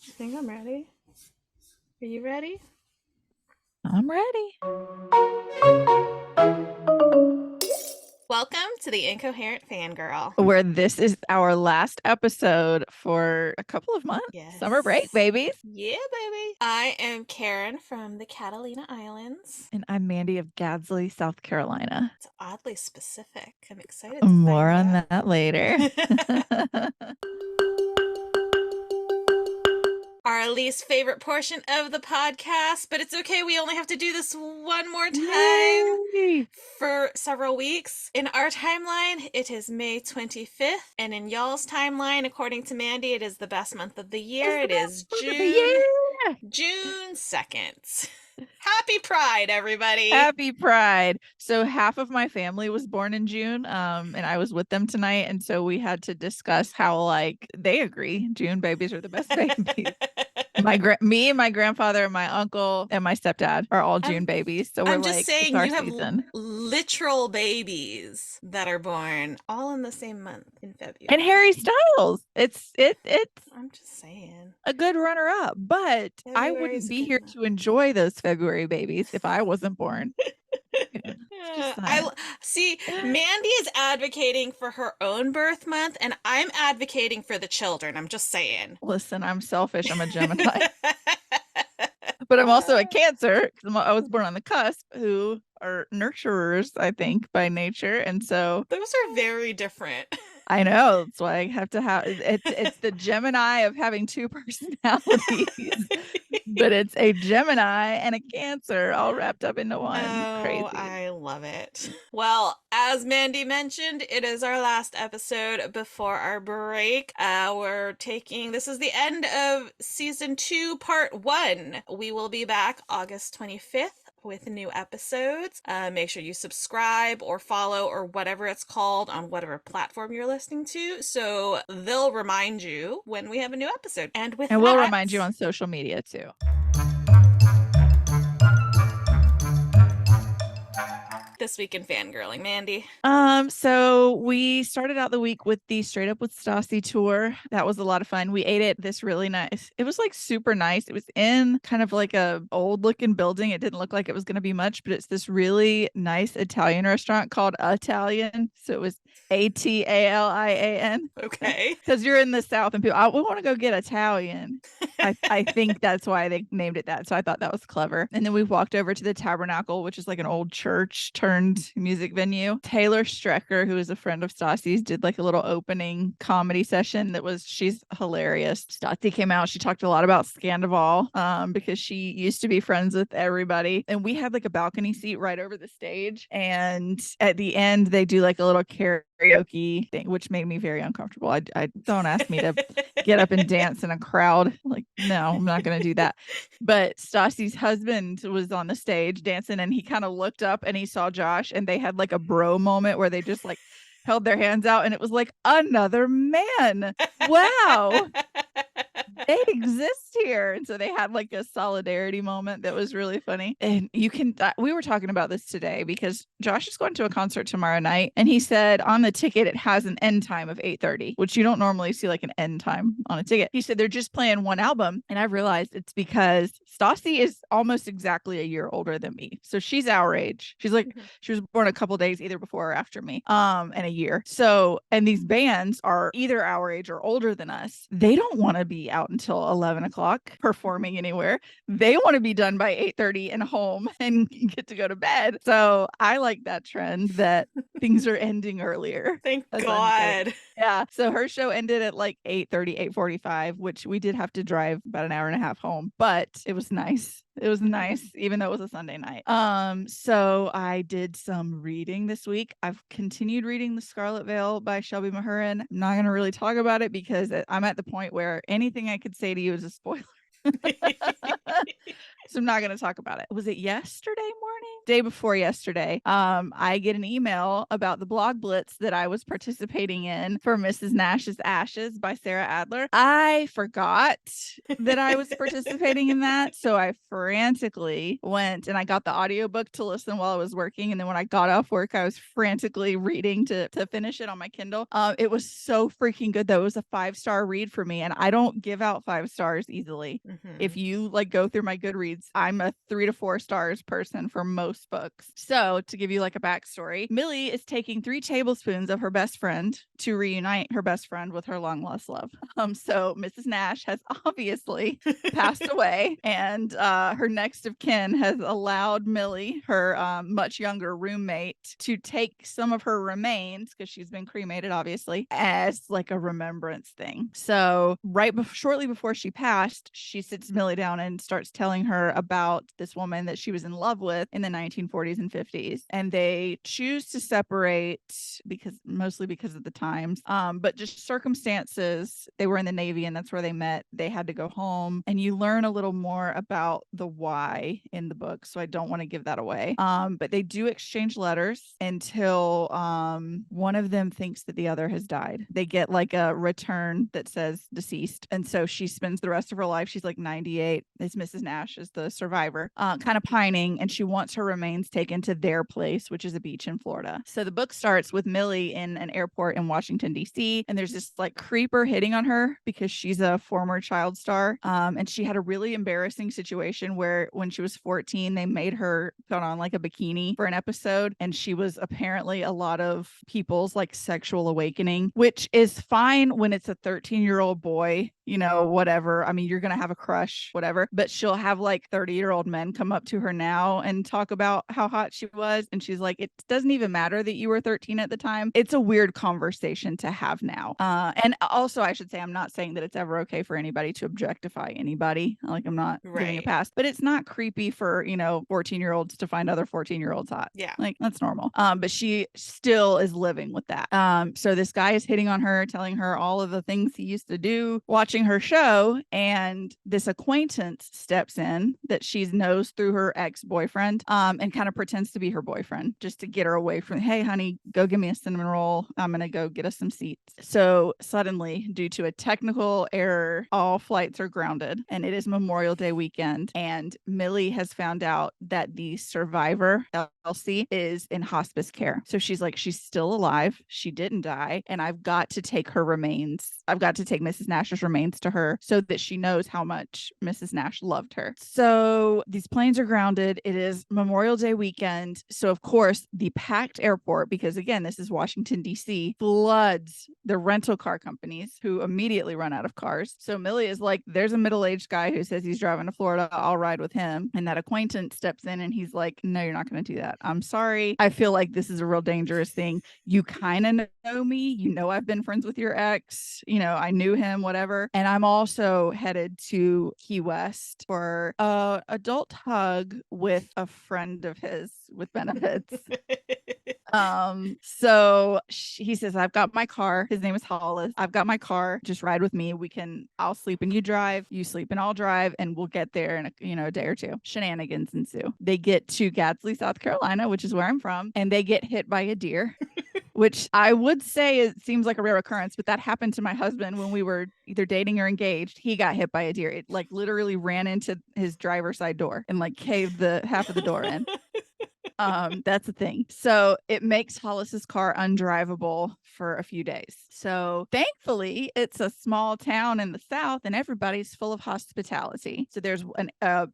I think I'm ready. Are you ready? I'm ready. Welcome to the Incoherent Fangirl. Where this is our last episode for a couple of months. Summer break, Yes. babies. Yeah, baby. I am Karin from the Catalina Islands. And I'm Mandy of Gadsden, South Carolina. It's oddly specific. I'm excited to More find on out. that later. Our least favorite portion of the podcast, but it's okay. We only have to do this one more time Yay! for several weeks. In our timeline, it is May 25th, and in y'all's timeline, according to Mandy, it is the best month of the year. It's the It best is month of the year. June 2nd. Happy Pride, everybody. Happy Pride. So half of my family was born in June, and I was with them tonight. And so we had to discuss how, like, they agree June babies are the best babies. Me, my grandfather, my uncle, and my stepdad are all June I'm babies. So we're I'm just like, it's saying our you have season. literal babies that are born all in the same month in And February. Harry Styles. It's I'm just saying. a good runner up, but I February wouldn't is a be good here month. to enjoy those February babies if I wasn't born. Yeah, it's just I saying. see. Mandy is advocating for her own birth month, and I'm advocating for the children. I'm just saying. Listen, I'm selfish. I'm a Gemini, but I'm also a Cancer because I was born on the cusp, who are nurturers, I think, by nature. And so Those are very different. I know that's why I have to have it's the Gemini of having two personalities, but it's a Gemini and a Cancer all wrapped up into one. Oh, Crazy. I love it. Well, as Mandy mentioned, it is our last episode before our break. This is the end of season 2, part 1. We will be back August 25th with new episodes. Make sure you subscribe or follow or whatever it's called on whatever platform you're listening to, so they'll remind you when we have a new episode. And with And we'll that, remind you on social media too. this week in fangirling, Mandy. So we started out the week with the Straight Up with Stassi tour. That was a lot of fun. We ate at this really nice. It was like super nice. It was in kind of like a old looking building. It didn't look like it was going to be much, but it's this really nice Italian restaurant called Italian. So it was Atalian. Okay. Because you're in the South and people, we want to go get Italian. I think that's why they named it that. So I thought that was clever. And then we walked over to the Tabernacle, which is like an old church turned music venue. Taylor Strecker, who is a friend of Stassi's, did like a little opening comedy session she's hilarious. Stassi came out. She talked a lot about Scandival because she used to be friends with everybody. And we had like a balcony seat right over the stage. And at the end, they do like a little karaoke thing, which made me very uncomfortable. I don't ask me to get up and dance in a crowd. Like, no, I'm not going to do that. But Stassi's husband was on the stage dancing and he kind of looked up and he saw Josh and they had like a bro moment where they just like held their hands out and it was like another man. Wow. They exist here. And so they had like a solidarity moment that was really funny. And we were talking about this today because Josh is going to a concert tomorrow night. And he said on the ticket, it has an end time of 8:30, which you don't normally see like an end time on a ticket. He said they're just playing one album. And I realized it's because Stassi is almost exactly a year older than me. So she's our age. She's like, she was born a couple days either before or after me, and a year. So, and these bands are either our age or older than us. They don't want to be out until 11 o'clock performing anywhere. They want to be done by 8:30 and home and get to go to bed. So I like that trend that things are ending earlier Thank as I'm getting. God. Yeah. So her show ended at like 8:30, 8:45, which we did have to drive about an hour and a half home, but it was nice. It was nice, even though it was a Sunday night. So I did some reading this week. I've continued reading The Scarlet Veil by Shelby Mahurin. I'm not going to really talk about it because I'm at the point where anything I could say to you is a spoiler. So I'm not going to talk about it. Was it yesterday morning? Day before yesterday. I get an email about the blog blitz that I was participating in for Mrs. Nash's Ashes by Sarah Adler. I forgot that I was participating in that. So I frantically went and I got the audiobook to listen while I was working. And then when I got off work, I was frantically reading to finish it on my Kindle. It was so freaking good though. It was a 5-star read for me. And I don't give out 5 stars easily. If you like go through my Goodreads, I'm a 3 to 4 stars person for most books. So to give you like a backstory, Millie is taking 3 tablespoons of her best friend to reunite her best friend with her long lost love. So Mrs. Nash has obviously passed away, and her next of kin has allowed Millie, her much younger roommate, to take some of her remains, because she's been cremated obviously, as like a remembrance thing. So shortly before she passed, she sits Millie down and starts telling her about this woman that she was in love with in the 1940s and 50s. And they choose to separate mostly because of the times, but just circumstances. They were in the Navy and that's where they met. They had to go home, and you learn a little more about the why in the book. So I don't want to give that away. But they do exchange letters until one of them thinks that the other has died. They get like a return that says deceased. And so she spends the rest of her life, she's like 98, it's Mrs. Nash is the survivor, kind of pining, and she wants her remains taken to their place, which is a beach in Florida. So the book starts with Millie in an airport in Washington, D.C., and there's this like creeper hitting on her because she's a former child star. And she had a really embarrassing situation where when she was 14, they made her put on like a bikini for an episode, and she was apparently a lot of people's like sexual awakening, which is fine when it's a 13-year-old boy, whatever. I mean, you're going to have a crush, whatever, but she'll have like 30-year-old men come up to her now and talk about how hot she was. And she's like, it doesn't even matter that you were 13 at the time. It's a weird conversation to have now. And also, I should say, I'm not saying that it's ever okay for anybody to objectify anybody. Like, I'm not giving a pass, but it's not creepy for, 14-year-olds to find other 14-year-olds hot. Yeah. Like, that's normal. But she still is living with that. So this guy is hitting on her, telling her all of the things he used to do, watching her show, and this acquaintance steps in that she knows through her ex-boyfriend, and kind of pretends to be her boyfriend just to get her away from, hey, honey, go give me a cinnamon roll. I'm going to go get us some seats. So suddenly, due to a technical error, all flights are grounded, and it is Memorial Day weekend. And Millie has found out that the survivor, Elsie, is in hospice care. So she's like, she's still alive. She didn't die. And I've got to take her remains. I've got to take Mrs. Nash's remains to her so that she knows how much Mrs. Nash loved her. So these planes are grounded. It is Memorial Day weekend. So of course, the packed airport, because again, this is Washington, D.C., floods the rental car companies, who immediately run out of cars. So Millie is like, there's a middle-aged guy who says he's driving to Florida. I'll ride with him. And that acquaintance steps in and he's like, no, you're not going to do that. I'm sorry. I feel like this is a real dangerous thing. You kind of know me. I've been friends with your ex. I knew him, whatever. And I'm also headed to Key West for a adult hug with a friend of his with benefits. So he says, I've got my car. His name is Hollis. I've got my car. Just ride with me. I'll sleep and you drive. You sleep and I'll drive, and we'll get there in a day or two. Shenanigans ensue. They get to Gadsden, South Carolina, which is where I'm from, and they get hit by a deer. Which I would say it seems like a rare occurrence, but that happened to my husband when we were either dating or engaged. He got hit by a deer. It like literally ran into his driver's side door and like caved the half of the door in. That's the thing. So it makes Hollis's car undrivable for a few days. So thankfully, it's a small town in the South and everybody's full of hospitality. So there's an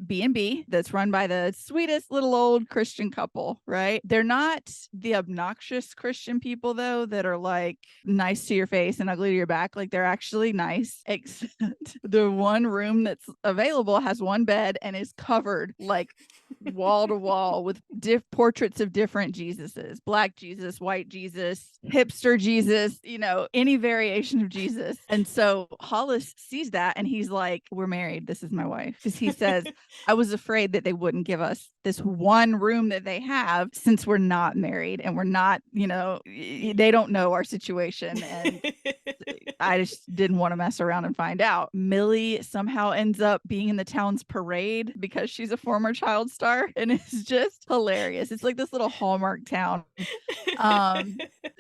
B&B that's run by the sweetest little old Christian couple, right? They're not the obnoxious Christian people, though, that are like nice to your face and ugly to your back. Like they're actually nice, except the one room that's available has one bed and is covered like wall to wall with portraits of different Jesuses, Black Jesus, white Jesus, hipster Jesus, any variation of Jesus. And so Hollis sees that and he's like, we're married. This is my wife. Because he says, I was afraid that they wouldn't give us this one room that they have since we're not married and we're not, they don't know our situation. And I just didn't want to mess around and find out. Millie somehow ends up being in the town's parade because she's a former child star, and it's just hilarious. It's like this little Hallmark town. Um,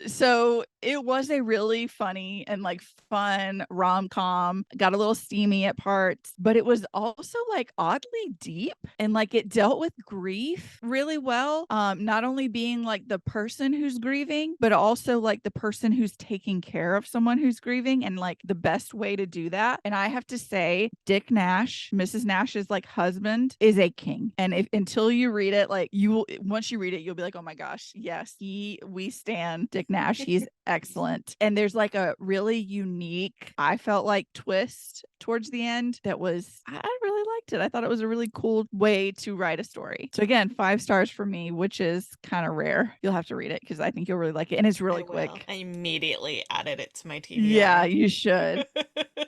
so it was a really funny and like fun rom-com. Got a little steamy at parts, but it was also like oddly deep, and like it dealt with grief really well. Not only being like the person who's grieving, but also like the person who's taking care of someone who's grieving, and like the best way to do that. And I have to say, Dick Nash, Mrs. Nash's like husband, is a king. And if until you read it, like you will, once you read it, you'll be like, oh my gosh, yes, we stand Dick Nash. He's excellent. And there's like a really unique, I felt like, twist towards the end that was, I really liked it. I thought it was a really cool way to write a story. So again, 5 stars for me, which is kind of rare. You'll have to read it because I think you'll really like it. And it's I really will. quick. I immediately added it to my Yeah, TBR. you should.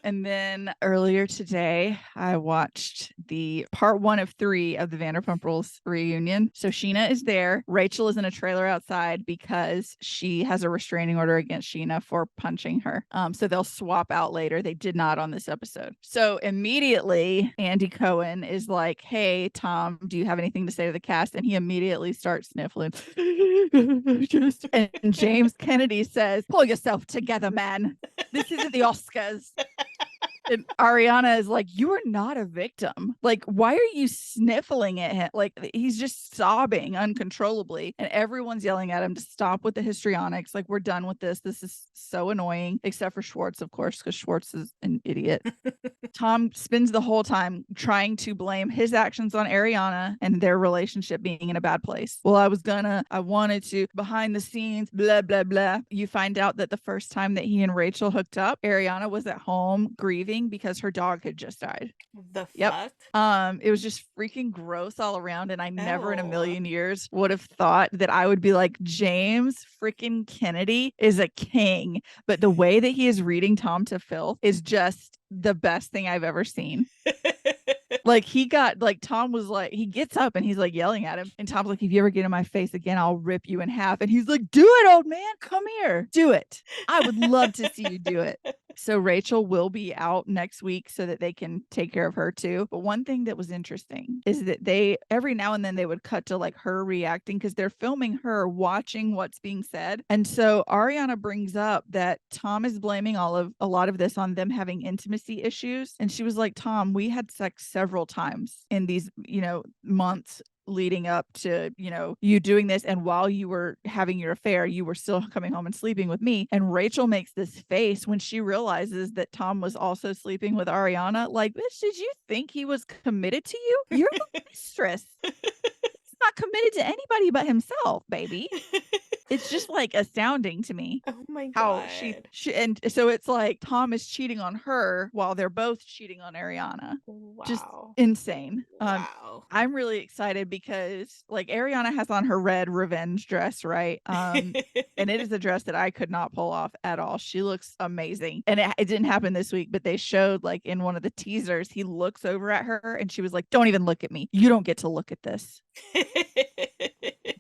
And then earlier today, I watched the part 1 of 3 of the Vanderpump Rules reunion. So Sheena is there. Rachel is in a trailer outside because she has a restraining order against Sheena for punching her. So they'll swap out later. They did not on this episode. So immediately, Andy Cohen is like, "Hey, Tom, do you have anything to say to the cast?" And he immediately starts sniffling. And James Kennedy says, "Pull yourself together, man. This isn't the Oscars." And Ariana is like, "You are not a victim. Like, why are you sniffling at him?" Like, he's just sobbing uncontrollably. And everyone's yelling at him to stop with the histrionics. Like, we're done with this. This is so annoying, except for Schwartz, of course, because Schwartz is an idiot. Tom spends the whole time trying to blame his actions on Ariana and their relationship being in a bad place. Well, I wanted to, behind the scenes, blah, blah, blah. You find out that the first time that he and Rachel hooked up, Ariana was at home grieving because her dog had just died. The Yep. fuck? It was just freaking gross all around. And I never in a Oh. million years would have thought that I would be like, James freaking Kennedy is a king. But the way that he is reading Tom to Phil is just the best thing I've ever seen. Like he got like Tom was like, he gets up and he's like yelling at him, and Tom's like, "If you ever get in my face again, I'll rip you in half." And he's like, "Do it, old man, come here, do it. I would love to see you do it." So Rachel will be out next week so that they can take care of her too. But one thing that was interesting is that they every now and then they would cut to like her reacting because they're filming her watching what's being said. And so Ariana brings up that Tom is blaming a lot of this on them having intimacy issues. And she was like, "Tom, we had sex several times in these, months leading up to, you doing this. And while you were having your affair, you were still coming home and sleeping with me." And Rachel makes this face when she realizes that Tom was also sleeping with Ariana. Like, bitch, did you think he was committed to you? You're the mistress. He's not committed to anybody but himself, baby. It's just like astounding to me Oh my how God. and so it's like Tom is cheating on her while they're both cheating on Ariana. Just Wow. insane. Wow. I'm really excited because like Ariana has on her red revenge dress, right? And it is a dress that I could not pull off at all. She looks amazing. And it didn't happen this week, but they showed like in one of the teasers, he looks over at her and she was like, "Don't even look at me. You don't get to look at this."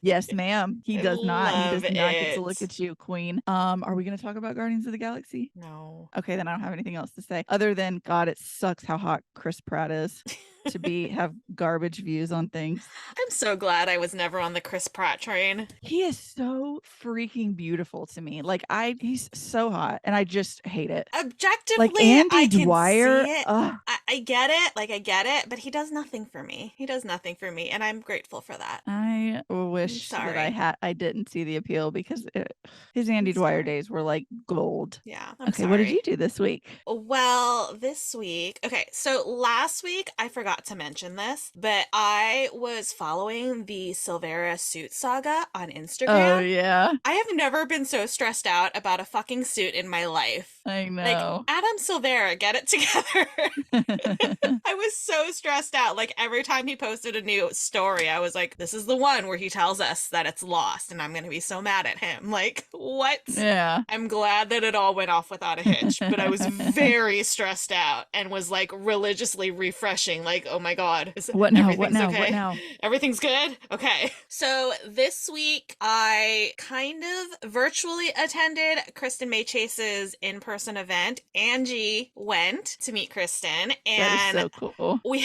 Yes, ma'am. He I does not. He love does not get to look it. at you, queen. Are we going to talk about Guardians of the Galaxy? No. Okay, then I don't have anything else to say other than God, it sucks how hot Chris Pratt is to have garbage views on things. I'm so glad I was never on the Chris Pratt train. He is so freaking beautiful to me. Like he's so hot and I just hate it. Like Objectively, Andy I can Dwyer. see it. I get it. Like, I get it. But he does nothing for me. He does nothing for me. And I'm grateful for that. I wish that sorry. I didn't see the appeal because his Andy Dwyer days were like gold. Yeah, I'm Okay, what did you sorry. do this week? Well, this week, okay, so last week I forgot to mention this, but I was following the Silvera suit saga on Oh Instagram. yeah, I have never been so stressed out about a fucking suit in my life. I Like, know. Adam Silvera, get it together. I was so stressed out. Like, every time he posted a new story, I was like, this is the one where he tells us that it's lost, and I'm going to be so mad at him. Like, what? Yeah. I'm glad that it all went off without a hitch, but I was very stressed out and was like religiously refreshing, like, oh my God. What now? Everything's What now? okay? What now? Everything's good? Okay. So this week, I kind of virtually attended Kristen May Chase's in-person in-person event. Angie went to meet Kristen, That is and so cool. we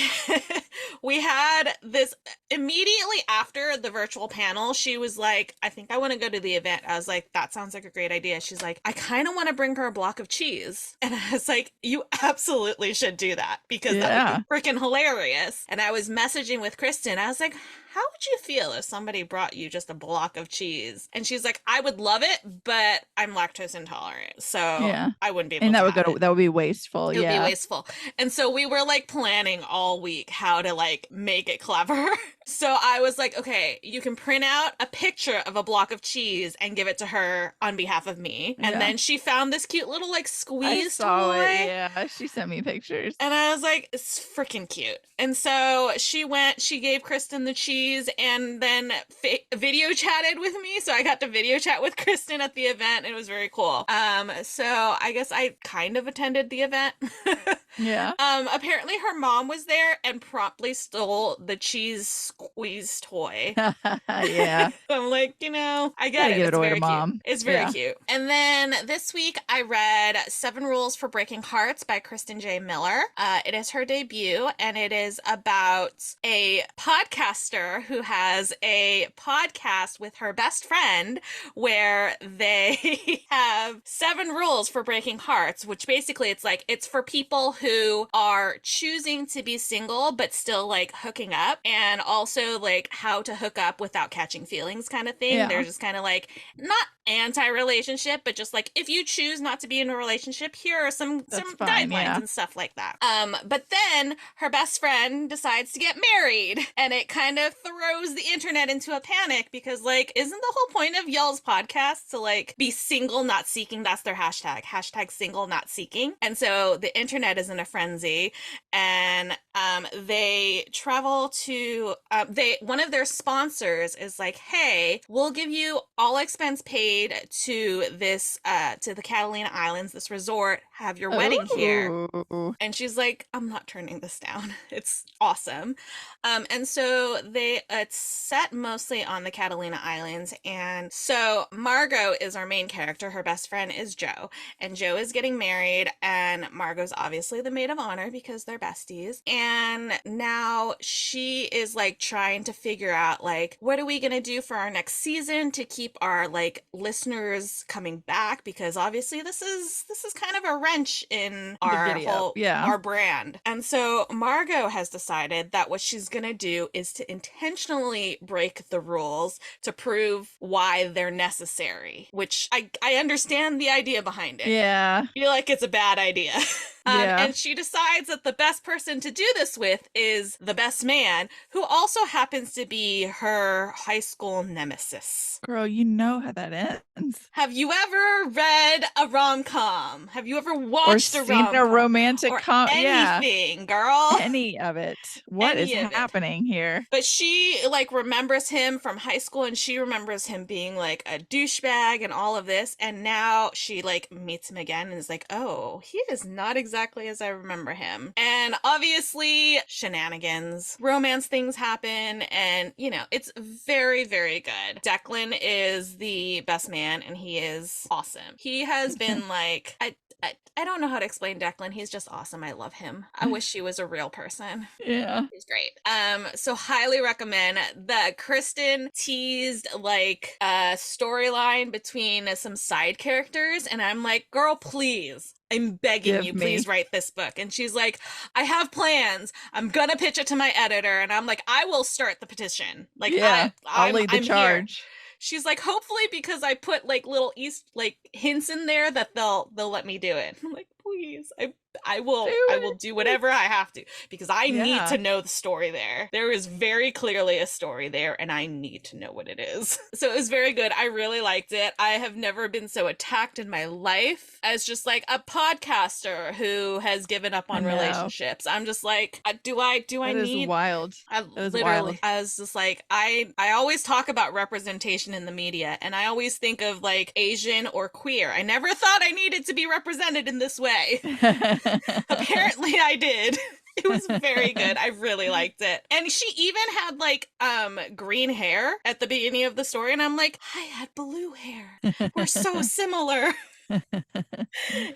we had this immediately after the virtual panel. She was like, I think I want to go to the event. I was like, that sounds like a great idea. She's like, I kind of want to bring her a block of cheese. And I was like, you absolutely should do that because that would Yeah. be freaking hilarious. And I was messaging with Kristen. I was like, how would you feel if somebody brought you just a block of cheese? And she's like, I would love it, but I'm lactose intolerant, so Yeah. I wouldn't be able And to that would have it. that would be wasteful. It would be Yeah. wasteful. And so we were like planning all week how to like make it clever. So I was like, okay, you can print out a picture of a block of cheese and give it to her on behalf of me. And Yeah. then she found this cute little like I squeeze saw toy. it. Yeah. She sent me pictures. And I was like, it's freaking cute. And so she went, she gave Kristen the cheese and then video chatted with me. So I got to video chat with Kristen at the event. It was very cool. So I guess I kind of attended the event. Yeah. Apparently her mom was there and promptly stole the cheese squeeze toy. Yeah. I'm like, you know, I get Gotta it. give it It's away to very cute. mom. It's very Yeah. cute. And then this week I read 7 Rules for Breaking Hearts by Kristen J. Miller. It is her debut, and it is about a podcaster who has a podcast with her best friend where they have 7 rules for breaking hearts, which basically it's like it's for people who are choosing to be single but still like hooking up, and also like how to hook up without catching feelings kind of thing. Yeah. They're just kind of like not anti-relationship, but just like if you choose not to be in a relationship, here are some fine, guidelines yeah. and stuff like that. But then her best friend decides to get married, and it kind of throws the internet into a panic because like isn't the whole point of y'all's podcast to like be single not seeking? That's their hashtag single not seeking. And so the internet is in a frenzy, and they travel to one of their sponsors is like, hey, we'll give you all expense paid to this to the Catalina Islands, this resort, have your wedding here. Ooh. And she's like, I'm not turning this down. It's awesome. And so it's set mostly on the Catalina Islands. And so Margot is our main character. Her best friend is Joe. And Joe is getting married, and Margot's obviously the maid of honor because they're besties. And now she is like trying to figure out like, what are we going to do for our next season to keep our like listeners coming back? Because obviously this is kind of a wrench in our whole our brand. And so Margot has decided that what she's gonna do is to intentionally break the rules to prove why they're necessary, which I understand the idea behind it. Yeah. I feel like it's a bad idea. Yeah. And she decides that the best person to do this with is the best man, who also happens to be her high school nemesis. Girl, you know how that ends. Have you ever read a rom-com? Have you ever watched or a seen rom-com? a romantic anything, girl? Any of it. What is happening here? But she like remembers him from high school, and she remembers him being like a douchebag and all of this, and now she like meets him again and is like, oh, he is not exactly as I remember him. And obviously shenanigans, romance things happen, and you know, it's very, very good. Declan is the best man, and he is awesome. He has been like, I don't know how to explain Declan. He's just awesome. I love him. I wish he was a real person. Yeah. He's great. So highly recommend. The Kristen teased like a storyline between some side characters, and I'm like, girl, please. I'm begging you, please write this book. And she's like, I have plans. I'm gonna pitch it to my editor. And I'm like, I will start the petition. Like, yeah, I'll lead the charge. Here. She's like, hopefully because I put like little hints in there that they'll let me do it. I'm like, please, I will do whatever I have to, because I need to know the story there. There is very clearly a story there, and I need to know what it is. So it was very good. I really liked it. I have never been so attacked in my life as just like a podcaster who has given up on relationships. I'm just like, do I need wild. I was just like, I always talk about representation in the media, and I always think of like Asian or queer. I never thought I needed to be represented in this way. Apparently I did. It was very good. I really liked it. And she even had like green hair at the beginning of the story, and I'm like, I had blue hair. We're so similar.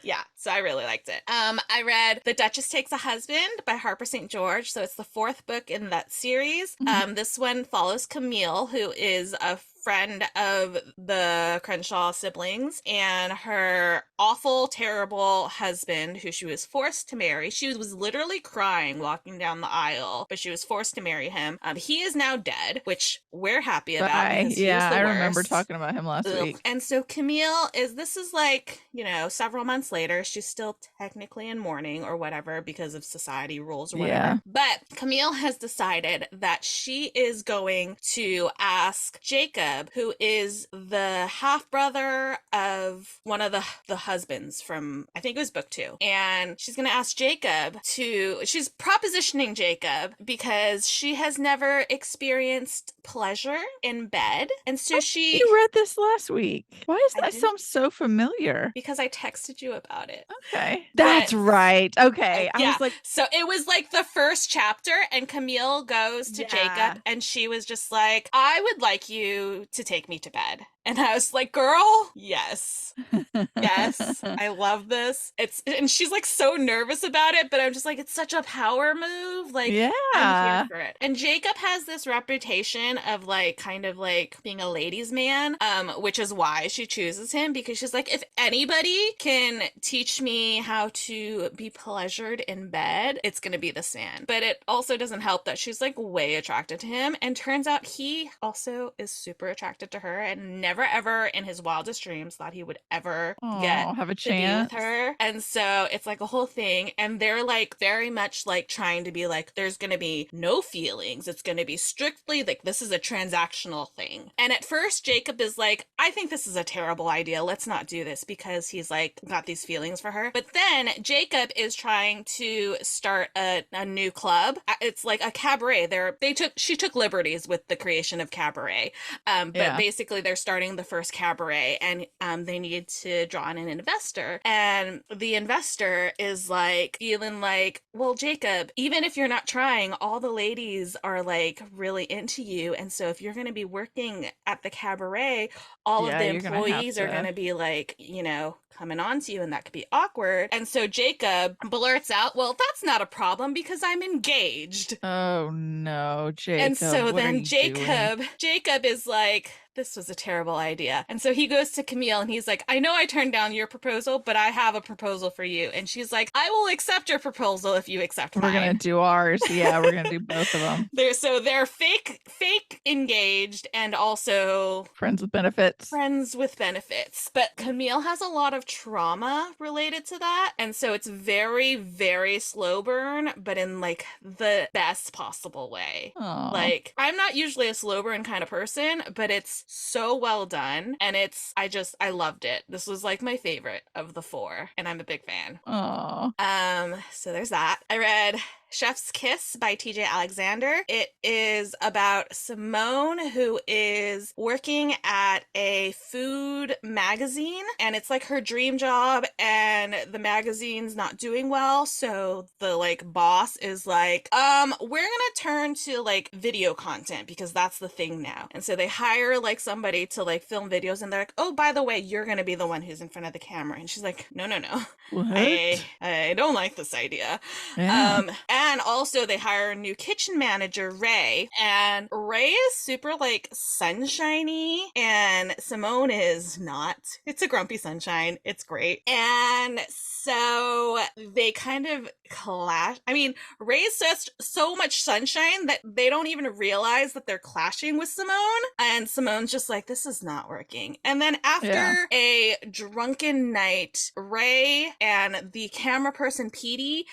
Yeah, so I really liked it. I read The Duchess Takes a Husband by Harper St. George. So it's the fourth book in that series. This one follows Camille, who is a friend of the Crenshaw siblings, and her awful, terrible husband, who she was forced to marry. She was literally crying walking down the aisle, but she was forced to marry him. He is now dead, which we're happy about Bye. because he was Yeah, the I remember worst. talking about him last Ugh. week. And so Camille this is like, several months later. She's still technically in mourning or whatever because of society rules or whatever. Yeah. But Camille has decided that she is going to ask Jacob, who is the half brother of one of the husbands from, I think it was book 2. And she's going to ask Jacob she's propositioning Jacob because she has never experienced pleasure in bed. And so You read this last week. Why does I that didn't, sound so familiar? because I texted you about it. Okay. That's But right. Okay. I yeah, was like, so it was like the first chapter, and Camille goes to yeah. Jacob, and she was just like, I would like you to take me to bed. And I was like, girl, yes. Yes, I love this. And she's like so nervous about it, but I'm just like, it's such a power move. Like, I'm here Yeah. for it. And Jacob has this reputation of like kind of like being a ladies' man, which is why she chooses him, because she's like, if anybody can teach me how to be pleasured in bed, it's gonna be this man. But it also doesn't help that she's like way attracted to him, and turns out he also is super attracted to her, and never ever in his wildest dreams thought he would ever get Oh, have a to be with chance. her. And so it's like a whole thing, and they're like very much like trying to be like, there's gonna be no feelings, it's gonna be strictly like, this is a transactional thing. And at first Jacob is like, I think this is a terrible idea, let's not do this, because he's like got these feelings for her. But then Jacob is trying to start a new club. It's like a cabaret. She took liberties with the creation of cabaret, but basically they're starting the first cabaret, and they need to draw in an investor. And the investor is like feeling like, well, Jacob, even if you're not trying, all the ladies are like really into you. And so if you're going to be working at the cabaret, all of the You're gonna have employees are going to be like, coming on to you, and that could be awkward. And so Jacob blurts out, well, that's not a problem because I'm engaged. Oh no, Jacob. And so what then are you doing? Jacob is like, this was a terrible idea. And so he goes to Camille and he's like, I know I turned down your proposal, but I have a proposal for you. And she's like, I will accept your proposal if you accept mine. We're gonna do ours. Yeah, we're gonna do both of them. They're fake engaged, and also Friends with benefits. friends with benefits. But Camille has a lot of trauma related to that. And so it's very, very slow burn, but in like the best possible way. Aww. Like, I'm not usually a slow burn kind of person, but it's so well done. And I loved it. This was like my favorite of the 4, and I'm a big fan. Aww. So there's that. I read Chef's Kiss by TJ Alexander. It is about Simone, who is working at a food magazine, and it's like her dream job, and the magazine's not doing well. So the like boss is like, we're gonna turn to like video content because that's the thing now. And so they hire like somebody to like film videos, and they're like, oh, by the way, you're gonna be the one who's in front of the camera. And she's like, no. What? I don't like this idea. Yeah. And also they hire a new kitchen manager, Ray, and Ray is super like sunshiny, and Simone is not. It's a grumpy sunshine. It's great. And so they kind of clash. I mean, Ray's so much sunshine that they don't even realize that they're clashing with Simone, and Simone's just like, this is not working. And then after a drunken night, Ray and the camera person Petey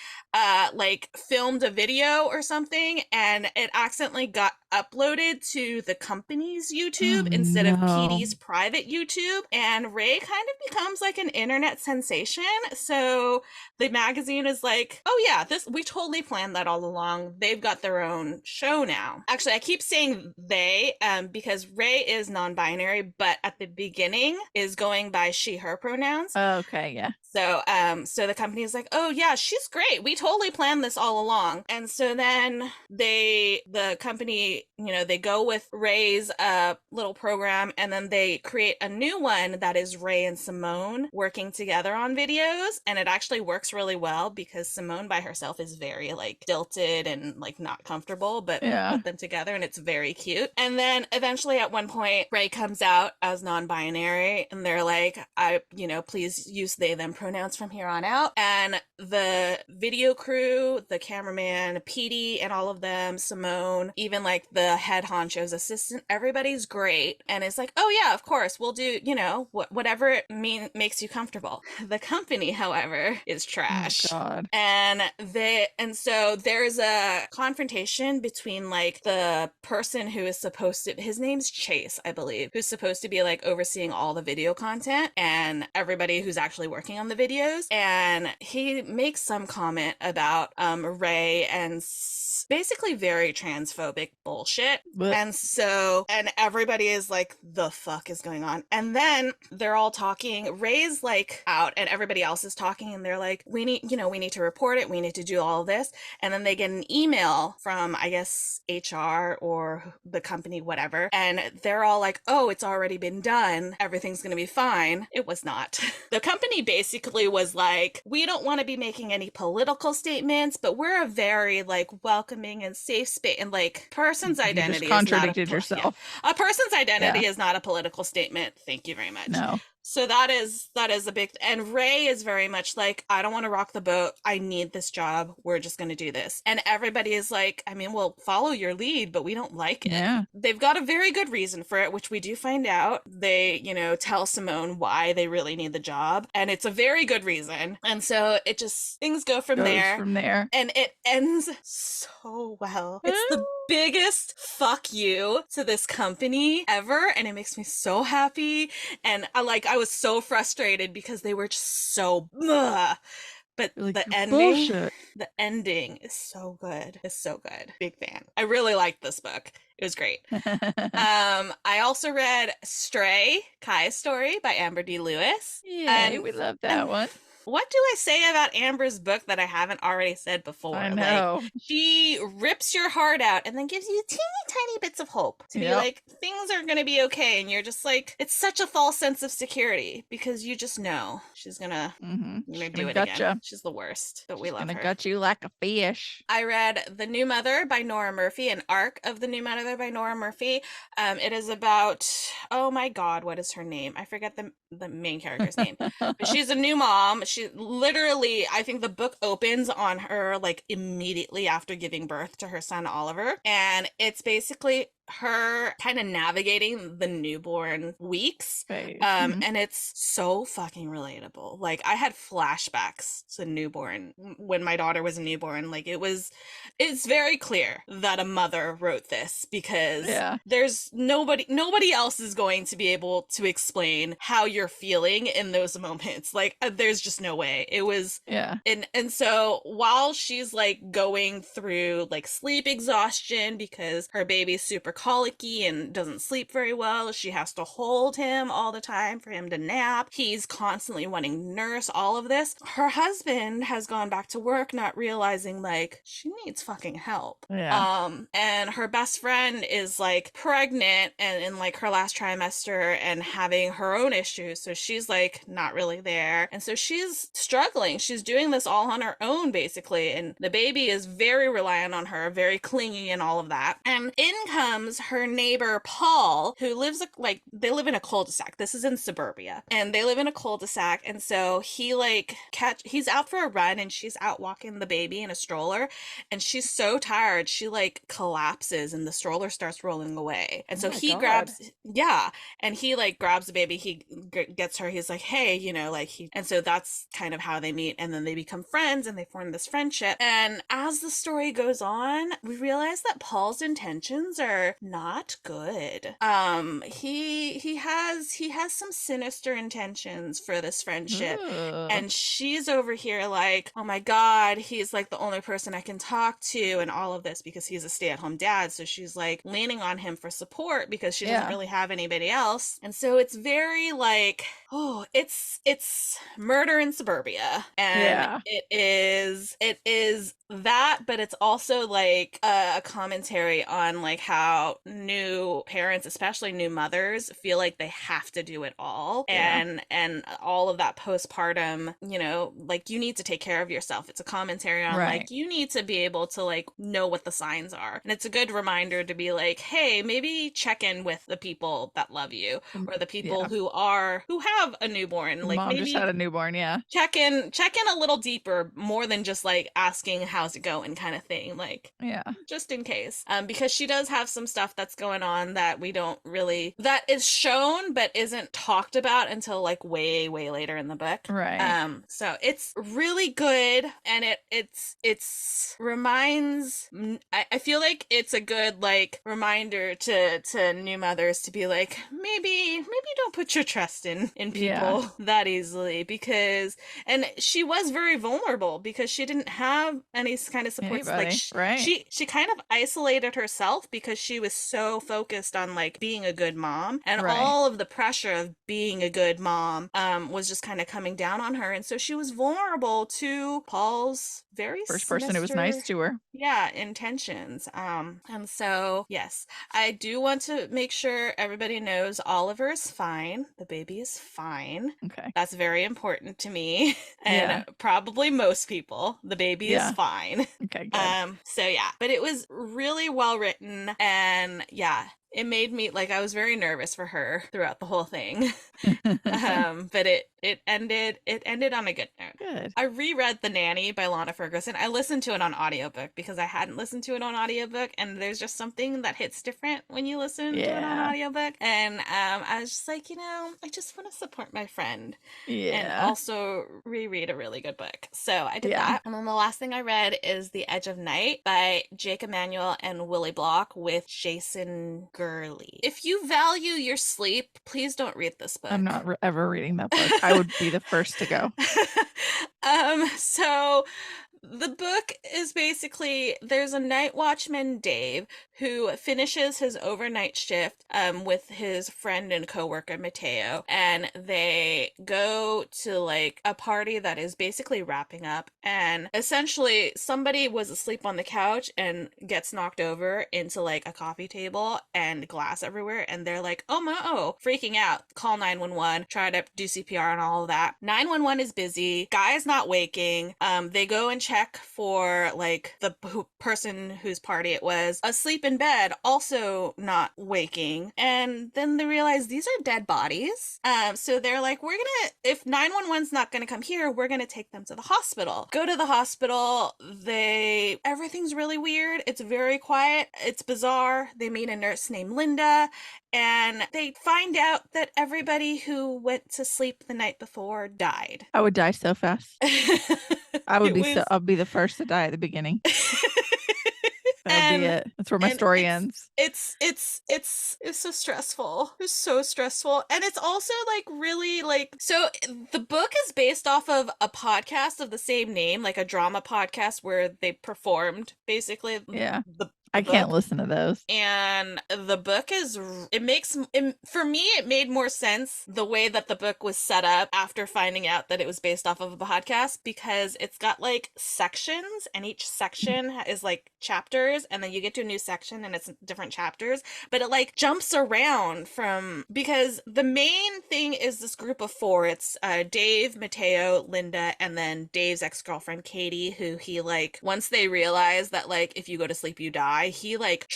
like filmed a video or something, and it accidentally got uploaded to the company's Oh YouTube instead of no. PD's private YouTube, and Ray kind of becomes like an internet sensation. So the magazine is like, oh yeah, this we totally planned that all along. They've got their own show now. Actually, I keep saying they because Ray is non-binary, but at the beginning is going by she her pronouns. Okay, yeah. So the company is like, oh yeah, she's great. We totally planned this all along. And so then the company, they go with Ray's little program, and then they create a new one that is Ray and Simone working together on videos, and it actually works really well because Simone by herself is very like stilted and like not comfortable, but Yeah. put them together and it's very cute. And then eventually at one point Ray comes out as non-binary, and they're like, please use they them pronouns from here on out. And the video crew, the cameraman, PD, and all of them, Simone, even like the head honcho's assistant, everybody's great. And it's like, oh yeah, of course, we'll do, whatever it makes you comfortable. The company, however, is trash. Oh God. And so there's a confrontation between like the person who is supposed to, his name's Chase, I believe, who's supposed to be like overseeing all the video content, and everybody who's actually working on the videos. And he makes some comment about Ray and basically very transphobic bullshit. Blech. And everybody is like, the fuck is going on? And then they're all talking. Ray's like out and everybody else is talking, and they're like, we need to report it. We need to do all of this. And then they get an email from, I guess, HR or the company, whatever. And they're all like, oh, it's already been done. Everything's going to be fine. It was not. The company basically was like, we don't want to be making any political statements, but we're a very like welcoming and safe space, and like person's identity you just contradicted is not yourself. a person's identity is not a political statement. Thank you very much. No. So that is a big, and Ray is very much like, I don't want to rock the boat. I need this job. We're just going to do this. And everybody is like, I mean, we'll follow your lead, but we don't like it. Yeah. They've got a very good reason for it, which we do find out. They, tell Simone why they really need the job. And it's a very good reason. And so it just, things go from there. And it ends so well. It's the biggest fuck you to this company ever. And it makes me so happy. And I was so frustrated because they were just so but like, the ending is so good. It's so good. Big fan. I really liked this book. It was great. I also read Stray, Kai's Story by Amber D. Lewis. Yeah, we love that one. What do I say about Amber's book that I haven't already said before? I know. Like, she rips your heart out and then gives you teeny tiny bits of hope to be like, things are going to be okay. And you're just like, it's such a false sense of security because you just know she's going to do it again. She's the worst, but we love her. She's going to gut you like a fish. I read The New Mother by Nora Murphy, an arc of The New Mother by Nora Murphy. It is about, oh my God, what is her name? I forget the main character's name. But she's a new mom. She literally, I think the book opens on her like immediately after giving birth to her son Oliver, and it's basically her kind of navigating the newborn weeks. And it's so fucking relatable. Like, I had flashbacks to newborn when my daughter was a newborn. Like, it's very clear that a mother wrote this because there's nobody else is going to be able to explain how you're feeling in those moments. Like, there's just no way. It was and so while she's like going through like sleep exhaustion because her baby's super colicky and doesn't sleep very well, she has to hold him all the time for him to nap. He's constantly wanting to nurse, all of this. Her husband has gone back to work, not realizing like she needs fucking help. And her best friend is like pregnant and in like her last trimester and having her own issues, so she's like not really there, and so she's struggling. She's doing this all on her own basically, and the baby is very reliant on her, very clingy and all of that. And in comes becomes her neighbor Paul, who lives like they live in a cul-de-sac. This is in suburbia, and they live in a cul-de-sac, and so he like he's out for a run, and she's out walking the baby in a stroller, and she's so tired she like collapses, and the stroller starts rolling away, and Oh so my he God. grabs, yeah, and he like grabs the baby, he gets her, he's like, hey, you know, like he, and so that's kind of how they meet, and then they become friends and they form this friendship. And as the story goes on, we realize that Paul's intentions are not good. He has some sinister intentions for this friendship, Ugh. and she's over here like, oh my God, he's like the only person I can talk to, and all of this because he's a stay-at-home dad. So she's like leaning on him for support because she doesn't Yeah. really have anybody else. And so it's very like, oh, it's murder in suburbia. And Yeah. it is that, but it's also like a commentary on like how new parents, especially new mothers, feel like they have to do it all, Yeah. and all of that postpartum, you know, like you need to take care of yourself. It's a commentary on Right. like you need to be able to like know what the signs are, and it's a good reminder to be like, hey, maybe check in with the people that love you, or the people Yeah. who have a newborn, Your like mom just maybe had a newborn. Yeah. check in a little deeper, more than just like asking how's it going kind of thing, like Yeah. just in case, because she does have some stuff that's going on that we don't really, that is shown but isn't talked about until like way later in the book. Right. So it's really good, and it's reminds, I feel like it's a good like reminder to new mothers to be like, maybe don't put your trust in Yeah. people that easily, because, and she was very vulnerable because she didn't have any kind of supports, like Anybody. Right. she kind of isolated herself because she was so focused on like being a good mom, and Right. all of the pressure of being a good mom was just kind of coming down on her, and so she was vulnerable to Paul's very First person who was nice sinister, to her. yeah, intentions. And so yes, I do want to make sure everybody knows Oliver is fine, the baby is fine. Okay. That's very important to me Yeah. and probably most people. The baby is Yeah. fine. Okay. Good. So yeah, but it was really well written, and yeah, it made me like, I was very nervous for her throughout the whole thing. But it ended on a good note. Good. I reread The Nanny by Lana Ferguson. I listened to it on audiobook because I hadn't listened to it on audiobook, and there's just something that hits different when you listen to it on Yeah. audiobook. And I was just like, I just want to support my friend and Yeah. also reread a really good book. So I did Yeah. that. And then the last thing I read is The Edge of Night by Jake Emanuel and Willie Block with Jason Gurley. If you value your sleep, please don't read this book. I'm not ever reading that book. I would be the first to go. So the book is basically, there's a night watchman, Dave, who finishes his overnight shift with his friend and coworker Mateo, and they go to like a party that is basically wrapping up, and essentially somebody was asleep on the couch and gets knocked over into like a coffee table and glass everywhere, and they're like, oh, freaking out, call 911, try to do CPR and all of that. 911 is busy, guy's not waking. They go and check for like the person whose party it was, asleep in bed, also not waking, and then they realize these are dead bodies. So they're like, if 911's not gonna come here, we're gonna take them to the hospital. Go to the hospital, everything's really weird, it's very quiet, it's bizarre. They meet a nurse named Linda, and they find out that everybody who went to sleep the night before died. I would die so fast. I would It be was I'll be the first to die at the beginning. That would be and it. That's where my story ends. it's so stressful. It's so stressful. And it's also like really like, so the book is based off of a podcast of the same name, like a drama podcast where they performed basically Yeah. the I can't book. listen to those. And the book is, for me, it made more sense the way that the book was set up after finding out that it was based off of a podcast, because it's got like sections, and each section is like chapters, and then you get to a new section and it's different chapters, but it like jumps around because the main thing is this group of four. It's Dave, Mateo, Linda, and then Dave's ex-girlfriend Katie, who he like, once they realize that like if you go to sleep you die, why he like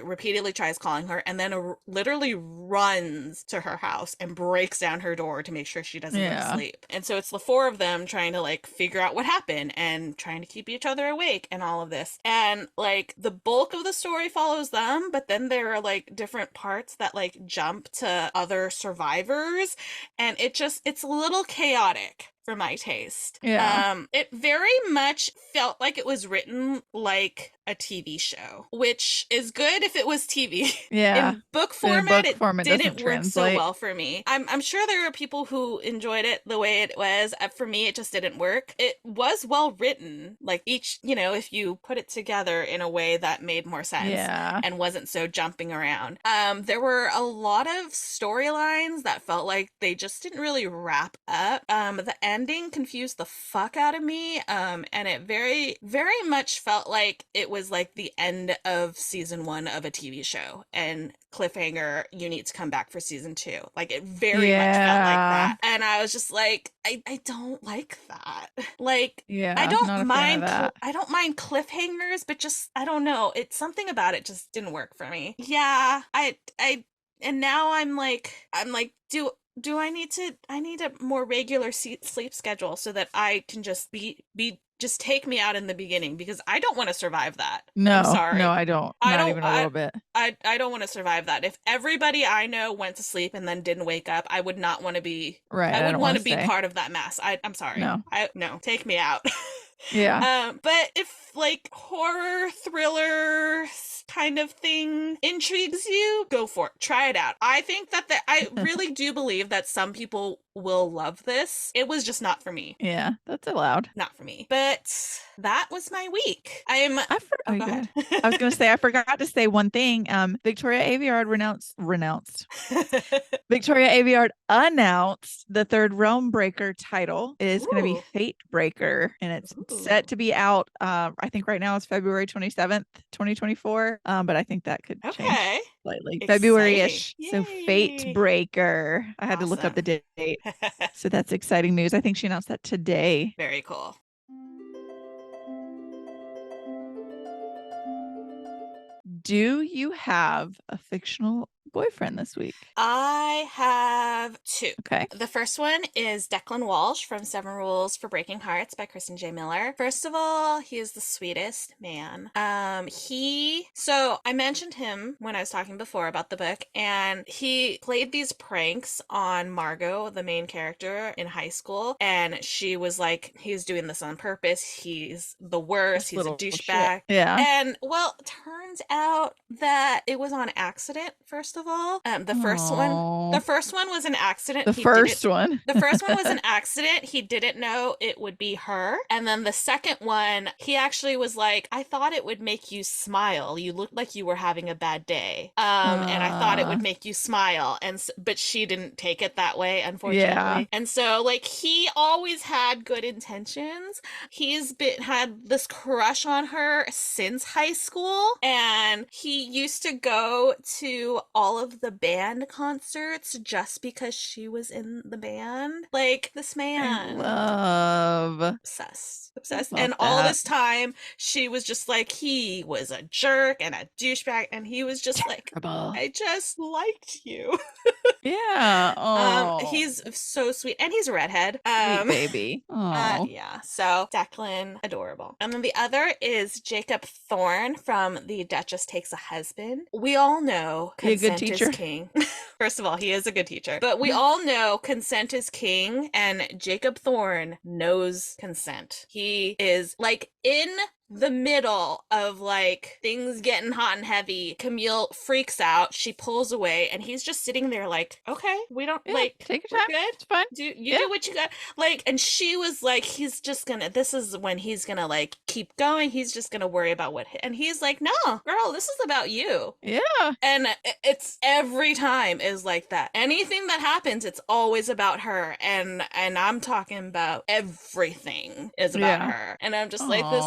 repeatedly tries calling her, and then literally runs to her house and breaks down her door to make sure she doesn't go to Yeah. sleep. And so it's the four of them trying to like figure out what happened and trying to keep each other awake and all of this. And like the bulk of the story follows them, but then there are like different parts that like jump to other survivors, and it's a little chaotic for my taste. Yeah. It very much felt like it was written like a TV show, which is good if it was TV. Yeah. In book In format, book form, it didn't doesn't work so translate. well for me. I'm sure there are people who enjoyed it the way it was. For me, it just didn't work. It was well written, like each, if you put it together in a way that made more sense Yeah. and wasn't so jumping around. There were a lot of storylines that felt like they just didn't really wrap up. The ending confused the fuck out of me, and it very, very much felt like it was like the end of season 1 of a TV show, and cliffhanger, you need to come back for season 2. Like, it very much felt like Yeah. that, and I was just like, I don't like that. Like, Yeah. Not a fan of that. I don't mind cliffhangers, but just, I don't know, it's something about it just didn't work for me. Yeah, and now I'm like, do I need a more regular sleep schedule so that I can just just take me out in the beginning, because I don't want to survive that. I'm No, sorry. no, I don't. I Not don't even a little bit. I don't want to survive that. If everybody I know went to sleep and then didn't wake up, I would not want to be Right. I I would don't want want to to be stay. part of that mess. I'm sorry. No. No, take me out. Yeah. But if like horror thriller kind of thing intrigues you, go for it. Try it out. I think that I really do believe that some people will love this. It was just not for me. Yeah, that's allowed. Not for me. But that was my week. Go ahead. I was going to say, I forgot to say one thing. Victoria Aveyard renounced. Victoria Aveyard announced the third Realm Breaker title is going to be Fate Breaker, and it's set to be out. I think right now it's February 27th, 2024. But I think that could change slightly. February-ish. So Fate Breaker. I had to look up the date. So that's exciting news. I think she announced that today. Very cool. Do you have a fictional boyfriend this week? I have 2. Okay. The first one is Declan Walsh from 7 Rules for Breaking Hearts by Kristen J. Miller. First of all, he is the sweetest man. So I mentioned him when I was talking before about the book, and he played these pranks on Margot, the main character, in high school, and she was like, he's doing this on purpose, he's the worst, he's a douchebag. Yeah. And well, turns out that it was on accident, first of all. The first one was an accident. The first one was an accident. He didn't know it would be her. And then the second one, he actually was like, I thought it would make you smile. You looked like you were having a bad day. And I thought it would make you smile. But she didn't take it that way, unfortunately. Yeah. And so like, he always had good intentions. He's had this crush on her since high school, and he used to go to all of the band concerts just because she was in the band. Like, this man. Obsessed. And all this time, she was just like, he was a jerk and a douchebag, and he was just like, I just liked you. Yeah. He's so sweet, and he's a redhead. Sweet baby. Yeah. So Declan, adorable. And then the other is Jacob Thorne from The Duchess Takes a Husband. We all know consent is king. First of all, he is a good teacher, but we all know consent is king, and Jacob Thorne knows consent. He is like in the middle of like things getting hot and heavy. Camille freaks out, she pulls away, and he's just sitting there like, okay, we don't take your time, good, it's fine, do what you got. Like, and she was like, this is when he's gonna like keep going, he's just gonna worry about and he's like, no girl, this is about you. And it's every time is like that. Anything that happens, it's always about her, and I'm talking about everything is about her, and I'm just like, this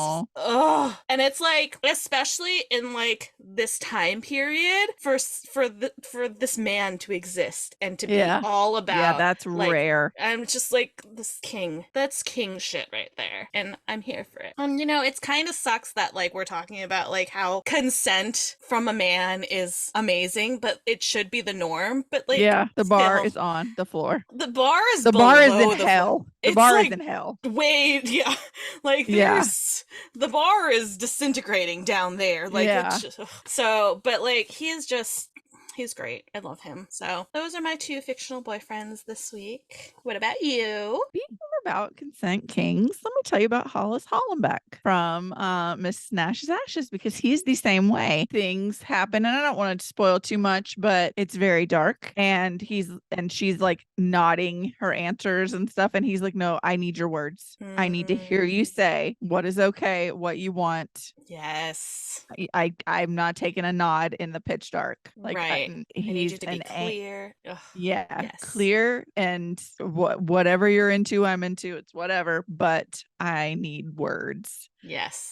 Oh, and it's like, especially in like this time period, for this man to exist and to be Yeah. all Yeah, about that's like, rare. I'm just like, this king. That's king shit right there. And I'm here for it. It's kind of sucks that like we're talking about like how consent from a man is amazing, but it should be the norm. But like Yeah, the bar still, is on the floor. the bar is The bar is in below the floor. hell. The It's bar is like in hell. way, yeah, like Yeah. there's the bar is disintegrating down there. Like it's Yeah. just, so, but like he's great. I love him. So those are my two fictional boyfriends this week. What about you? Speaking about consent kings, let me tell you about Hollis Hollenbeck from Miss Snash's Ashes, because he's the same way. Things happen, and I don't want to spoil too much, but it's very dark. And she's like nodding her answers and stuff, and he's like, "No, I need your words. I need to hear you say what is okay, what you want." Yes. I'm not taking a nod in the pitch dark. Like Right. I need you he's to be clear. Ugh, yeah, yes. clear, and whatever you're into, I'm into. It's whatever, but I need words. Yes.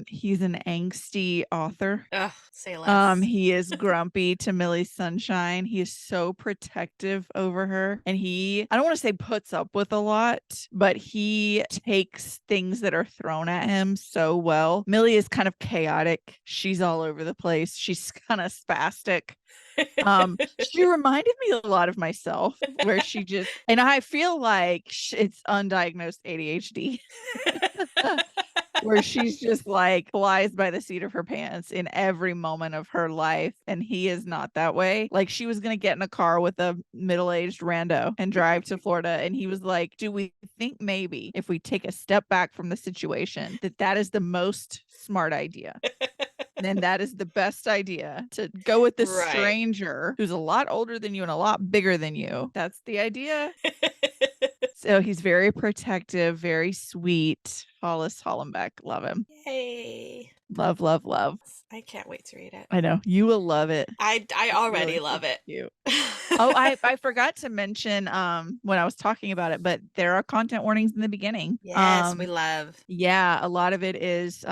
He's an angsty author. Ugh, say less. He is grumpy to Millie's sunshine. He is so protective over her. And I don't want to say puts up with a lot, but he takes things that are thrown at him so well. Millie is kind of chaotic. She's all over the place. She's kind of spastic. She reminded me a lot of myself, where and I feel like it's undiagnosed ADHD. Where she's just like flies by the seat of her pants in every moment of her life. And he is not that way. Like, she was going to get in a car with a middle-aged rando and drive to Florida. And he was like, do we think maybe if we take a step back from the situation, that is the most smart idea? Then that is the best idea, to go with this Right. stranger who's a lot older than you and a lot bigger than you. That's the idea. So he's very protective, very sweet. Hollis Hollenbeck. Love him. Yay. Love, love, love. I can't wait to read it. I know. You will love it. I It's already really love super it. cute. Oh, I forgot to mention when I was talking about it, but there are content warnings in the beginning. Yes, we love. Yeah, a lot of it is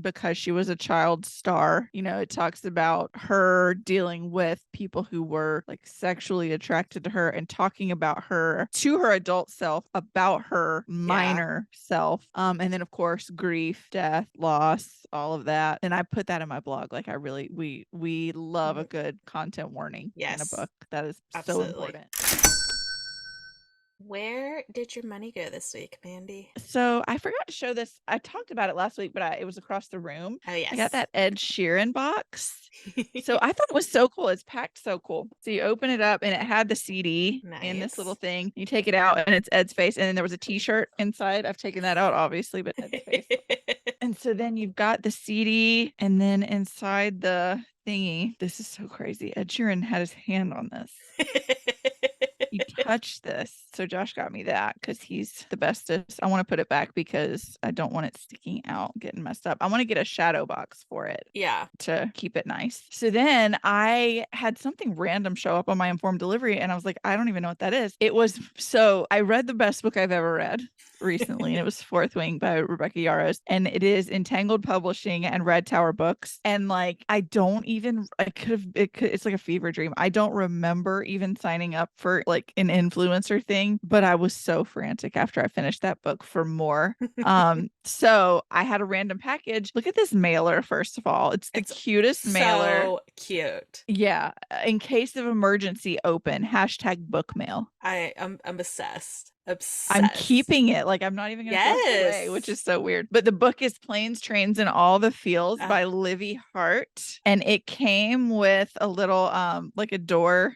because she was a child star. It talks about her dealing with people who were like sexually attracted to her, and talking about her to her adult self, about her minor self. And then of course grief, death, loss, all of that. And I put that in my blog. Like, we love a good content warning in a Yes. book. That is so Absolutely. important. Where did your money go this week, Mandy? So I forgot to show this. I talked about it last week, but it was across the room. Oh, yes. I got that Ed Sheeran box. So I thought it was so cool. It's packed so cool. So you open it up, and it had the CD in this little thing. You take it out, and it's Ed's face. And then there was a t-shirt inside. I've taken that out, obviously, but Ed's face. And so then you've got the CD, and then inside the thingy, this is so crazy. Ed Sheeran had his hand on this. You touch this. So Josh got me that because he's the bestest. I want to put it back because I don't want it sticking out, getting messed up. I want to get a shadow box for it. Yeah. To keep it nice. So then I had something random show up on my informed delivery, and I was like, I don't even know what that is. I read the best book I've ever read recently, and it was Fourth Wing by Rebecca Yarros, and it is Entangled Publishing and Red Tower Books. And like, it's like a fever dream. I don't remember even signing up for like an influencer thing, but I was so frantic after I finished that book for more. So I had a random package. Look at this mailer, first of all. It's the cutest mailer. So cute. Yeah. In case of emergency, open #book mail. I'm obsessed. Obsessed. I'm keeping it. Like, I'm not even gonna throw it away, which is so weird. But the book is Planes, Trains, and All the Feels by Livy Hart. And it came with a little like a door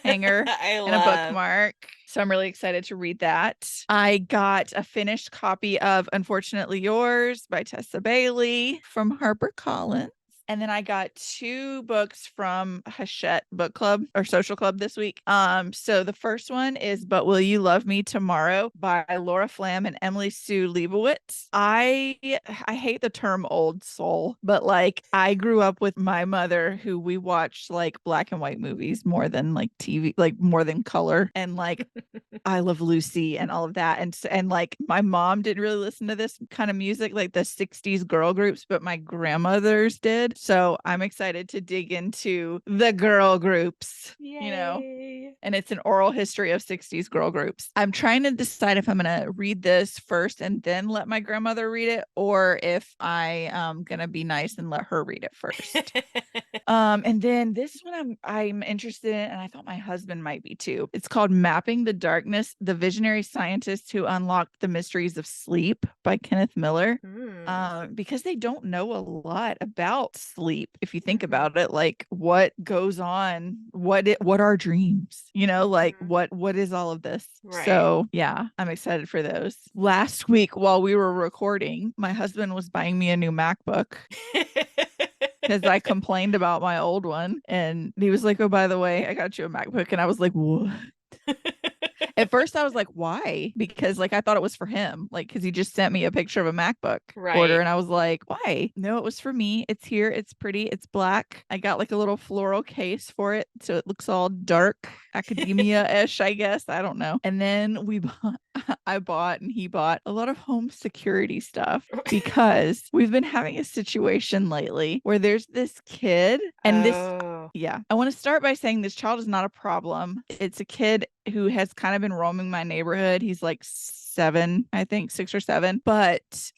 hanger and a bookmark. So I'm really excited to read that. I got a finished copy of Unfortunately Yours by Tessa Bailey from HarperCollins. And then I got 2 books from Hachette Book Club or Social Club this week. So the first one is But Will You Love Me Tomorrow by Laura Flam and Emily Sue Leibowitz. I hate the term old soul, but like I grew up with my mother who we watched like black and white movies more than like TV, like more than color. And like I Love Lucy and all of that. And like my mom didn't really listen to this kind of music, like the 60s girl groups, but my grandmothers did. So I'm excited to dig into the girl groups, Yay. and it's an oral history of 60s girl groups. I'm trying to decide if I'm going to read this first and then let my grandmother read it, or if I am going to be nice and let her read it first. And then this one I'm interested in, and I thought my husband might be too. It's called Mapping the Darkness: The Visionary Scientists Who Unlocked the Mysteries of Sleep by Kenneth Miller. Because they don't know a lot about sleep. If you think about it, like what goes on, what are dreams? Like what is all of this? Right. So yeah, I'm excited for those. Last week while we were recording, my husband was buying me a new MacBook because I complained about my old one, and he was like, "Oh, by the way, I got you a MacBook," and I was like, "What?" At first I was like, why? Because like I thought it was for him, like because he just sent me a picture of a MacBook order, and I was like, why? No, it was for me. It's here. It's pretty. It's black. I got like a little floral case for it, so it looks all dark academia-ish, I guess. I don't know. And then I bought and he bought a lot of home security stuff because we've been having a situation lately where there's this kid, and yeah, I want to start by saying this child is not a problem. It's a kid who has kind of been roaming my neighborhood. He's like 7, I think 6 or 7, but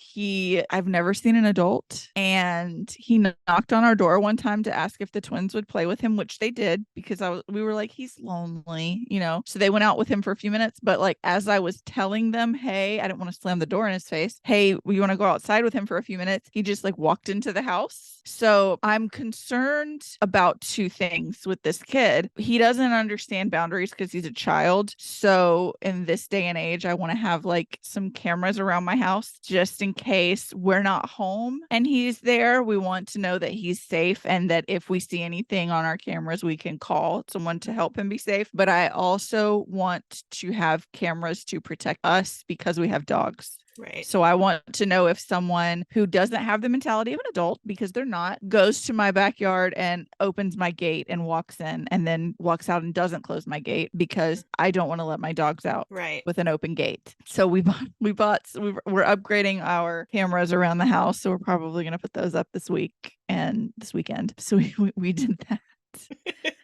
I've never seen an adult, and he knocked on our door one time to ask if the twins would play with him, which they did, because we were like, he's lonely, so they went out with him for a few minutes. But like as I was telling them, hey, I didn't want to slam the door in his face, hey, you want to go outside with him for a few minutes, he just like walked into the house. So I'm concerned about 2 things with this kid. He doesn't understand boundaries because he's a child. So in this day and age, I want to have like some cameras around my house just in case we're not home and he's there. We want to know that he's safe, and that if we see anything on our cameras, we can call someone to help him be safe. But I also want to have cameras to protect us because we have dogs. Right. So I want to know if someone who doesn't have the mentality of an adult, because they're not, goes to my backyard and opens my gate and walks in and then walks out and doesn't close my gate, because I don't want to let my dogs out with an open gate. So we're upgrading our cameras around the house. So we're probably going to put those up this week and this weekend. So we did that.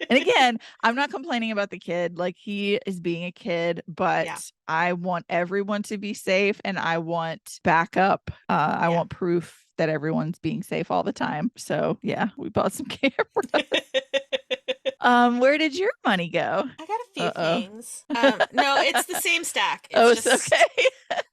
And again, I'm not complaining about the kid. Like, he is being a kid, but I want everyone to be safe, and I want backup. I want proof that everyone's being safe all the time. So yeah, we bought some cameras. Where did your money go? I got a few things. No, it's the same stack. It's okay.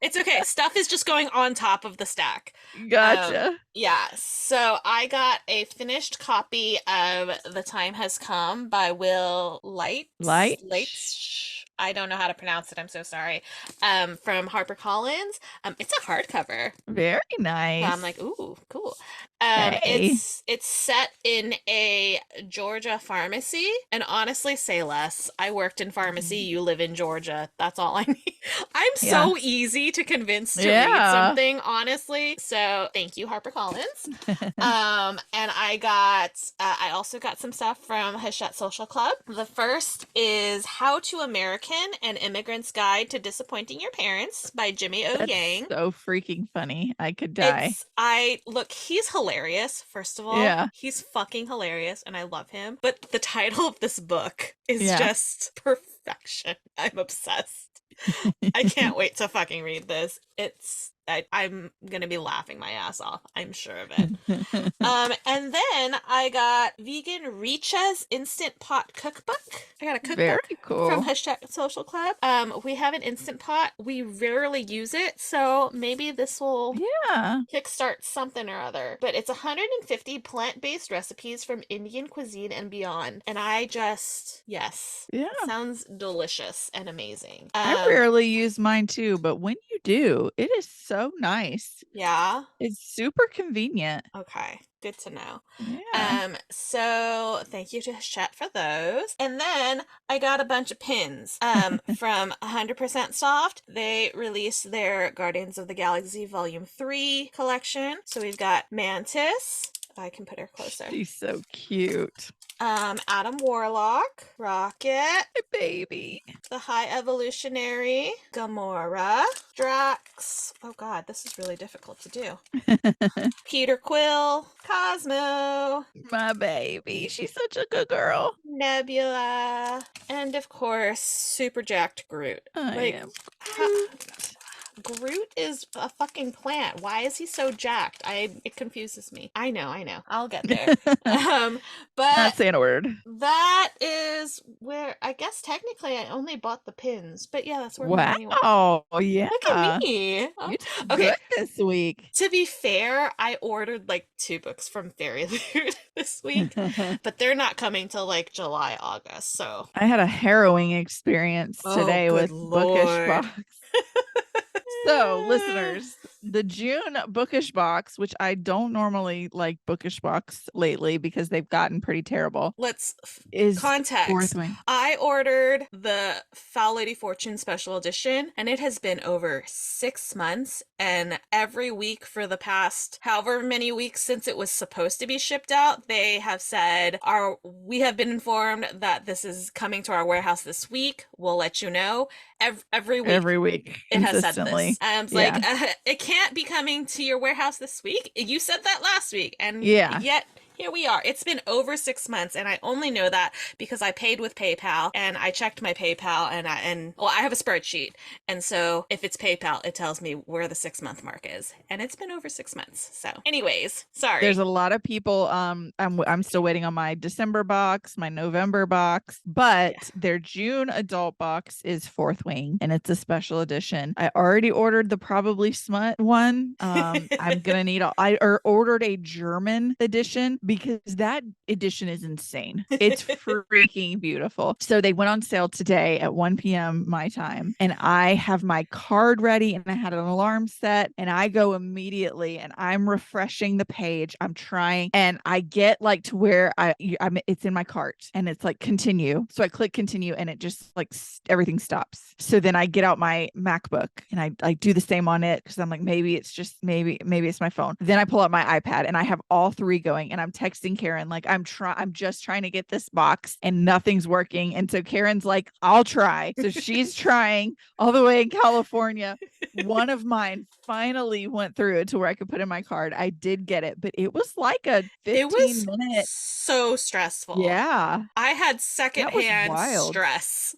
It's okay. Stuff is just going on top of the stack. Gotcha. Yeah. So I got a finished copy of The Time Has Come by Will Leitch. I don't know how to pronounce it. I'm so sorry. From HarperCollins. It's a hardcover. Very nice. I'm like, ooh, cool. It's set in a Georgia pharmacy, and honestly, say less. I worked in pharmacy. You live in Georgia. That's all I need. I'm so easy to convince to read something, honestly. So thank you, HarperCollins. And I also got some stuff from Hachette Social Club. The first is How to American: An Immigrant's Guide to Disappointing Your Parents by Jimmy O. Yang. So freaking funny. I could die. He's hilarious, first of all. Yeah. He's fucking hilarious, and I love him. But the title of this book is just perfection. I'm obsessed. I can't wait to fucking read this. I'm gonna be laughing my ass off. I'm sure of it. And then I got Vegan Richa's Instant Pot Cookbook. I got a cookbook. Very cool. From Hashtag Social Club. We have an Instant Pot. We rarely use it, so maybe this will kickstart something or other. But it's 150 plant-based recipes from Indian cuisine and beyond. And I just, sounds delicious and amazing. I rarely use mine too, but when you do, it is so so nice. Yeah. It's super convenient. Okay. Good to know. Yeah. So thank you to Chet for those. And then I got a bunch of pins from 100% Soft. They released their Guardians of the Galaxy Volume 3 collection. So we've got Mantis. I can put her closer. She's so cute. Adam Warlock, Rocket, My baby. the High Evolutionary, Gamora, Drax. Oh god, this is really difficult to do. Peter Quill, Cosmo, My baby. She's such a good girl. Nebula, and of course, super jacked Groot. I Like, am ha- Groot. Groot is a fucking plant. Why is he so jacked? It confuses me. I know. I'll get there. But Not saying a word. that is where I guess technically I only bought the pins, but yeah, that's where my money went. Wow. Yeah. Look at me. Oh, You did okay. good this week. To be fair, I ordered like 2 books from Fairy Loot this week, but they're not coming till like July, August. So, I had a harrowing experience oh, today good with Bookish lord. Box. So, listeners, the June Bookish Box, which I don't normally like Bookish Box lately because they've gotten pretty terrible, Let's is context. Fourth Wing. I ordered the Foul Lady Fortune special edition, and it has been over 6 months. And every week for the past however many weeks since it was supposed to be shipped out, they have said, we have been informed that this is coming to our warehouse this week. We'll let you know. Every week. It has said this. I was like, it can't be coming to your warehouse this week. You said that last week. And yet here we are. It's been over 6 months, and I only know that because I paid with PayPal, and I checked my PayPal, and I have a spreadsheet, and so if it's PayPal, it tells me where the 6-month mark is, and it's been over 6 months. So, anyways, sorry. There's a lot of people. I'm still waiting on my December box, my November box, but their June adult box is Fourth Wing, and it's a special edition. I already ordered the Probably Smut one. I'm gonna need. I ordered a German edition, because that edition is insane. It's freaking beautiful. So they went on sale today at 1 p.m. my time, and I have my card ready, and I had an alarm set, and I go immediately, and I'm refreshing the page. I'm trying, and I get like to where it's in my cart, and it's like continue. So I click continue, and it just like everything stops. So then I get out my MacBook, and I do the same on it, because I'm like, maybe it's it's my phone. Then I pull out my iPad, and I have all 3 going, and I'm texting Karin like, I'm just trying to get this box and nothing's working. And so Karen's like, I'll try. So she's trying all the way in California. One of mine finally went through to where I could put in my card. I did get it, but it was like a 15-minute. So stressful. Yeah. I had secondhand stress.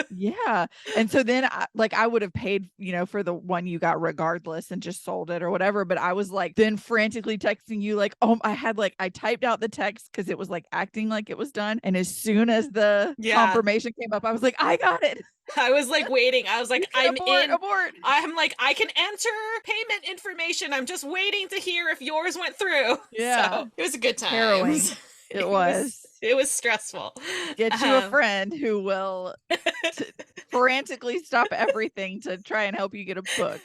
Yeah. And so then I would have paid, for the one you got regardless and just sold it or whatever. But I was like then frantically texting you like, I typed out the text because it was like acting like it was done. And as soon as the confirmation came up, I was like, I got it. I was like waiting. I was like, abort. I'm like, I can enter payment information. I'm just waiting to hear if yours went through. Yeah. So it was a good time. Harrowing. It was. It was stressful. Get you a friend who will frantically stop everything to try and help you get a book.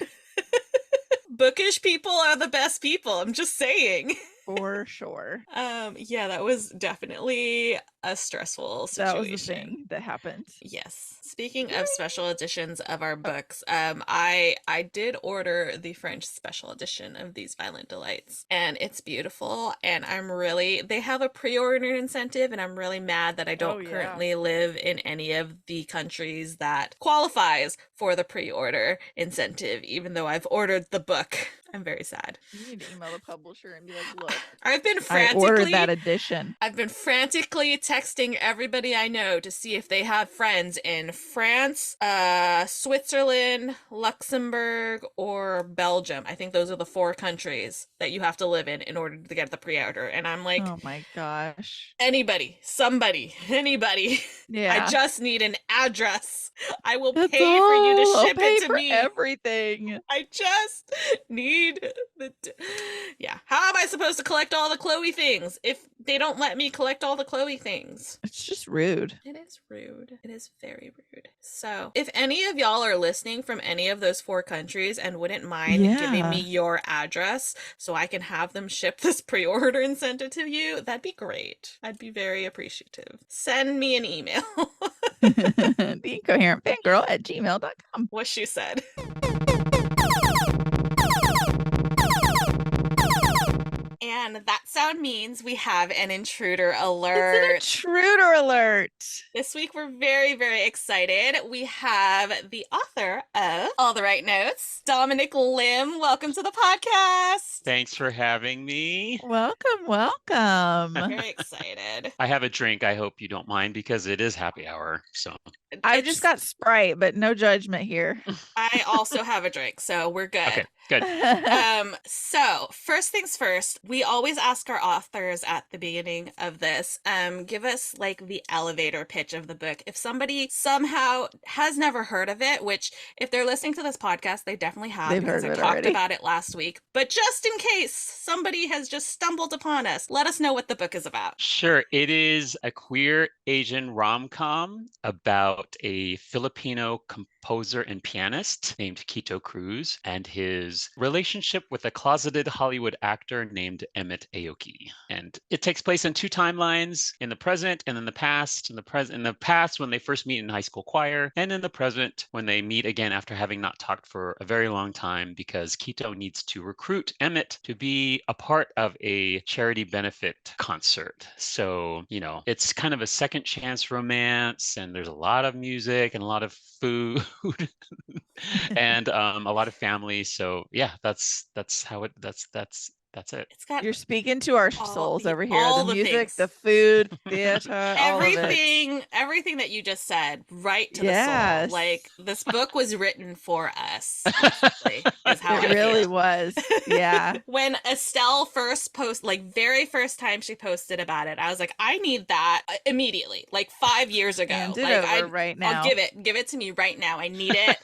Bookish people are the best people. I'm just saying. For sure. Yeah, that was definitely a stressful situation. That was the thing that happened. Yes. Speaking of special editions of our books, I did order the French special edition of These Violent Delights, and it's beautiful, and they have a pre-order incentive, and I'm really mad that I don't currently live in any of the countries that qualifies for the pre-order incentive, even though I've ordered the book. I'm very sad. You need to email the publisher and be like, look, I ordered that edition. I've been frantically texting everybody I know to see if they have friends in France, Switzerland, Luxembourg, or Belgium. I think those are the 4 countries that you have to live in order to get the pre-order. And I'm like, oh my gosh. Anybody, somebody, anybody. Yeah. I just need an address. I will pay for you to ship it to me. Everything. I just need need yeah. How am I supposed to collect all the Chloe things if they don't let me collect all the Chloe things? It's just rude. It is rude. It is very rude. So, if any of y'all are listening from any of those 4 countries and wouldn't mind giving me Yeah. your address so I can have them ship this pre-order and send it to you, that'd be great. I'd be very appreciative. Send me an email. The incoherent fangirl at gmail.com. What she said. And that sound means we have an intruder alert. It's an intruder alert. This week we're very, very excited. We have the author of All the Right Notes, Dominic Lim. Welcome to the podcast. Thanks for having me. Welcome, welcome. Very excited. I have a drink. I hope you don't mind because it is happy hour. So I just got Sprite, but no judgment here. I also have a drink, so we're good. okay, good. So first things first, we always ask our authors at the beginning of this, give us like the elevator pitch of the book. If somebody somehow has never heard of it, which if they're listening to this podcast, they definitely have. They've because heard I of it talked already. about it last week. But just in case somebody has just stumbled upon us, let us know what the book is about. Sure. It is a queer Asian rom-com about a Filipino composer and pianist named Quito Cruz and his relationship with a closeted Hollywood actor named Emmett Aoki. And it takes place in 2 timelines, in the present and in the past. In the past when they first meet in high school choir, and in the present when they meet again after having not talked for a very long time because Quito needs to recruit Emmett to be a part of a charity benefit concert. So, it's kind of a second chance romance, and there's a lot of music and a lot of food and a lot of family. So yeah, that's it. It's got You're speaking to our souls over here. The music, the food, theater, all of it. everything that you just said, right to the Yes. soul. Like this book was written for us. Basically, is how It I really feel. was. Yeah. When Estelle very first time she posted about it, I was like, I need that immediately, like 5 years ago. Hand it Like over right now. I'll give it to me right now. I need it.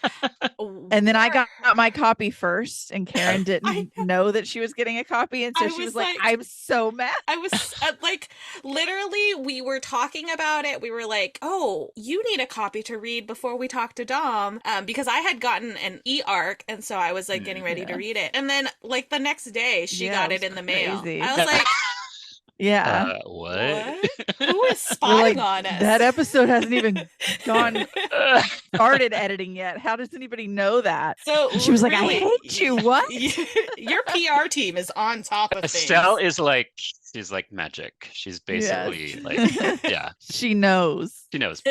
And then I got my copy first, and Karin didn't know that she was getting a copy, and so she was like, "I'm so mad." I was like, literally, we were talking about it. We were like, "Oh, you need a copy to read before we talk to Dom," because I had gotten an e-arc, and so I was like getting ready to read it. And then, like the next day, she got it in the mail. crazy. I was like, Yeah. What? Who is spying on us? That episode hasn't even started editing yet. How does anybody know that? So she was like, really, "I hate you." What? Your PR team is on top of Estelle things. she's like magic. She's basically yeah. She knows. She knows.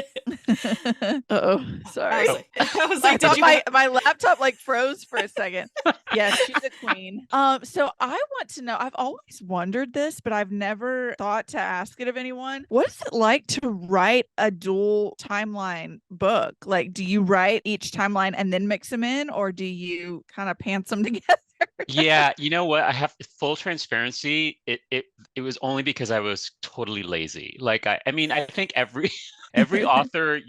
Oh, sorry. I was like, did you? My laptop like froze for a second. Yes, she's a queen. So I want to know. I've always wondered this, but I've never thought to ask it of anyone. What is it like to write a dual timeline book? Like, do you write each timeline and then mix them in, or do you kind of pants them together? Yeah, you know what? I have full transparency. It was only because I was totally lazy. Like I mean, I think every author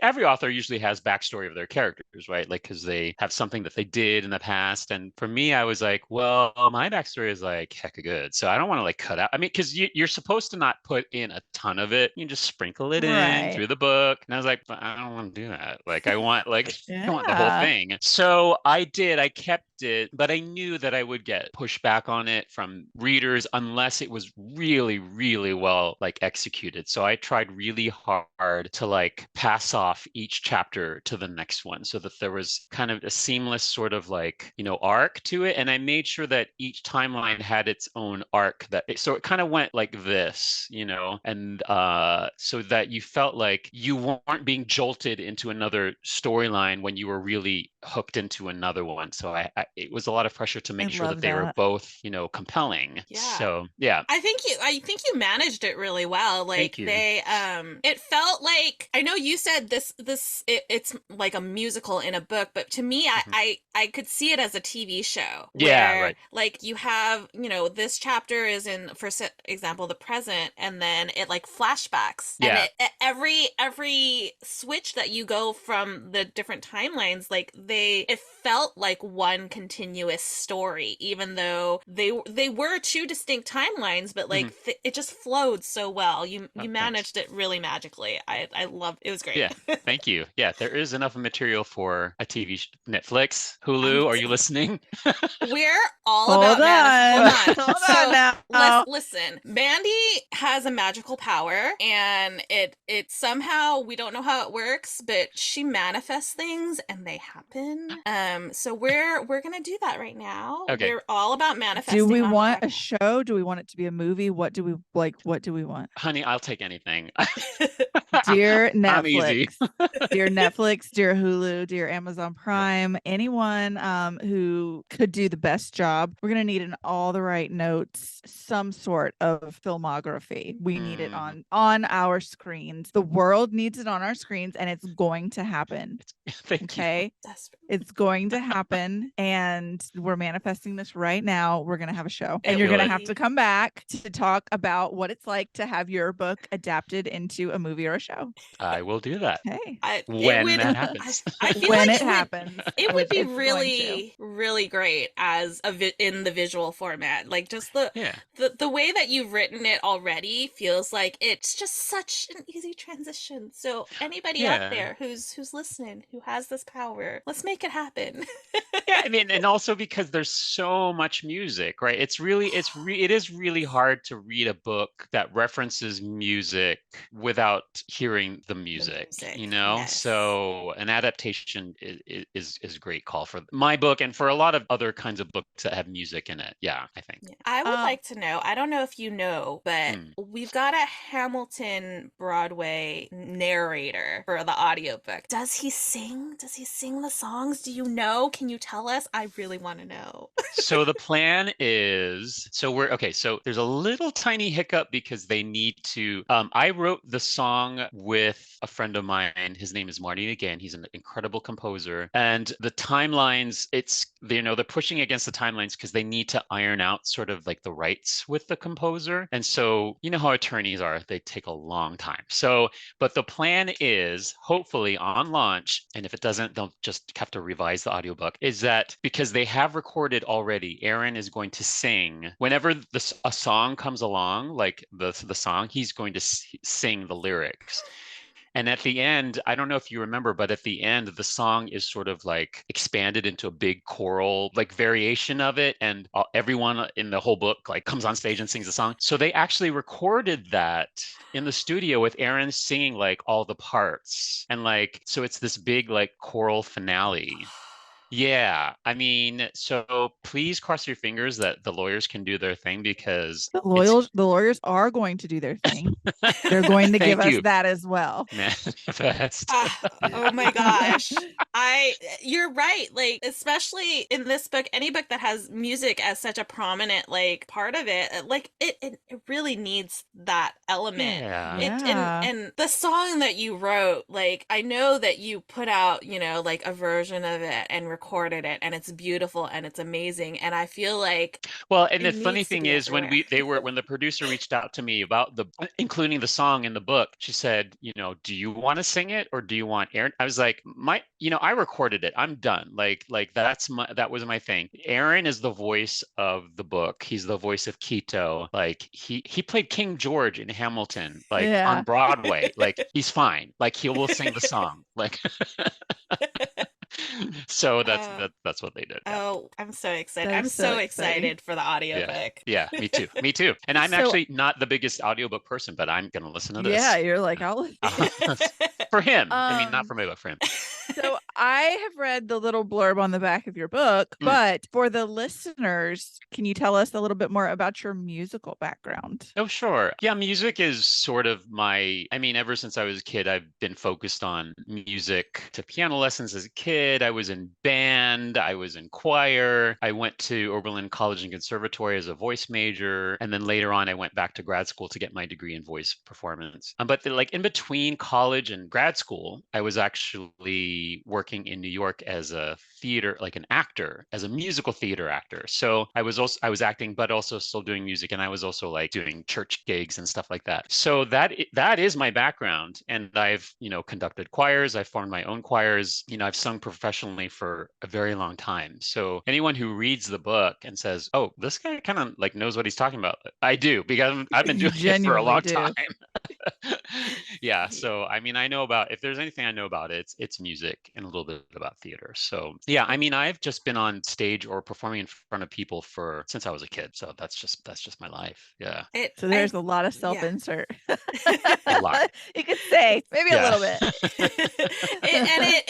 every author usually has backstory of their characters, right? Like because they have something that they did in the past. And for me, I was like, well, my backstory is like hecka good, so I don't want to like cut out. I mean, because you're supposed to not put in a ton of it. You just sprinkle it in through the book. And I was like, but I don't want to do that. Like I want I want the whole thing. So I did. I kept it, but I knew that I would get pushback on it from readers unless it was really, really well like executed. So I tried really hard to like pass off each chapter to the next one so that there was kind of a seamless sort of like, arc to it. And I made sure that each timeline had its own arc so it kind of went like this, and so that you felt like you weren't being jolted into another storyline when you were really hooked into another one. So it was a lot of pressure to make sure that they were both, compelling. Yeah. So yeah. I think you managed it really well. Like Thank you. it felt like I know you said it's like a musical in a book, but to me, Mhm. I could see it as a TV show Yeah, where right. like you have, this chapter is in, for example, the present, and then it like flashbacks, and Yeah. every switch that you go from the different timelines, like it felt like one continuous story, even though they were two distinct timelines, but Mhm. like it just flowed so well. Oh, You thanks. managed it really magically. I loved it. Was great. Yeah, thank you. Yeah, there is enough material for a TV Netflix, I'm Hulu. Are you listening? We're all Hold about Hold on. on. Hold on So now. listen. Mandy has a magical power, and it somehow, we don't know how it works, but she manifests things and they happen. So we're gonna do that right now. Okay. We're all about Do manifesting we on the want a podcast. show? Do we want it to be a movie? What do we like? What do we want? Honey, I'll take anything. Dear I'm easy. Netflix, dear Netflix, dear Hulu, dear Amazon Prime, anyone who could do the best job, we're gonna need in all the right notes some sort of filmography. We need it Mhm. on our screens. The world needs it on our screens, and it's going to happen. Thank you. Okay. It's going to happen, and we're manifesting this right now. We're going to have a show, and It you're will going to Good. have to be. come back to talk about what it's like to have your book adapted into a movie or a show. I will do that Hey, It when would. that happens. I feel when like it happens, it would which be it's going to. really, really great as in the visual format. Like just Yeah. the way that you've written it already feels like it's just such an easy transition. So anybody out Yeah. there who's listening, who has this power, let's make it happen. Yeah, I mean, and also because there's so much music, right? It is really hard to read a book that references music without hearing the The music, you music, know? yes. So an adaptation is a great call for my book and for a lot of other kinds of books that have music in it. Yeah, I think. Yeah. I would Um, like to know, I don't know if you know, but Hmm. we've got a Hamilton Broadway narrator for the audiobook. Does he sing? Does he sing the songs? Do you know? Can you tell us? I really want to know. So the plan is, so we're okay. So there's a little tiny hiccup because they need to. I wrote the song with a friend of mine. His name is Marty again. He's an incredible composer. And the timelines, they're pushing against the timelines because they need to iron out sort of like the rights with the composer. And so you know how attorneys are, they take a long time. So, but the plan is hopefully on launch, and if it doesn't, they'll just have to revise the audiobook, is that because they have recorded already, Aaron is going to sing whenever a song comes along, like the song, he's going to sing the lyrics. And at the end, I don't know if you remember, but at the end, the song is sort of like expanded into a big choral, like variation of it. And everyone in the whole book like comes on stage and sings the song. So they actually recorded that in the studio with Aaron singing like all the parts. And like, so it's this big like choral finale. Yeah, I mean, so please cross your fingers that the lawyers can do their thing because it's the lawyers are going to do their thing. They're going to give thank us you, that as well. manifest. Oh my gosh. You're right. Like, especially in this book, any book that has music as such a prominent, like, part of it, like, it really needs that element. Yeah. And the song that you wrote, like, I know that you put out, like a version of it and recorded it, and it's beautiful and it's amazing. And I feel like Well, and it the funny needs to thing be is everywhere. when the producer reached out to me about including the song in the book, she said, do you want to sing it or do you want Aaron? I was like, I recorded it. I'm done. Like that was my thing. Aaron is the voice of the book. He's the voice of Quito. Like he played King George in Hamilton, like on Yeah. Broadway. Like he's fine. Like he will sing the song. Like so that's what they did. Yeah. Oh, I'm so excited. That I'm is so so exciting. excited for the Yeah. audiobook. Yeah, me too. Me too. And I'm So actually not the biggest audiobook person, but I'm going to listen to yeah, this. you're like, I'll Uh, For him. I mean, not for me, but for him. So I have read the little blurb on the back of your book, but for the listeners, can you tell us a little bit more about your musical background? Oh, sure. Yeah, music is sort of I mean, ever since I was a kid, I've been focused on music. To piano lessons as a kid. I was in band, I was in choir. I went to Oberlin College and Conservatory as a voice major. And then later on, I went back to grad school to get my degree in voice performance. But like in between college and grad school, I was actually working in New York as a theater, like an actor, as a musical theater actor. So I was acting, but also still doing music. And I was also like doing church gigs and stuff like that. So that is my background. And I've, conducted choirs. I've formed my own choirs. I've sung professionally for a very long time. So anyone who reads the book and says, "Oh, this guy kind of like knows what he's talking about," I do, because I've been You doing it for a genuinely long do. time. Yeah. So I mean, I know about, if there's anything I know about it, it's music and a little bit about theater. So yeah, I mean, I've just been on stage or performing in front of people since I was a kid. So that's just my life. Yeah. So there's a lot of self-insert. A lot. You could say maybe a Yeah. little bit.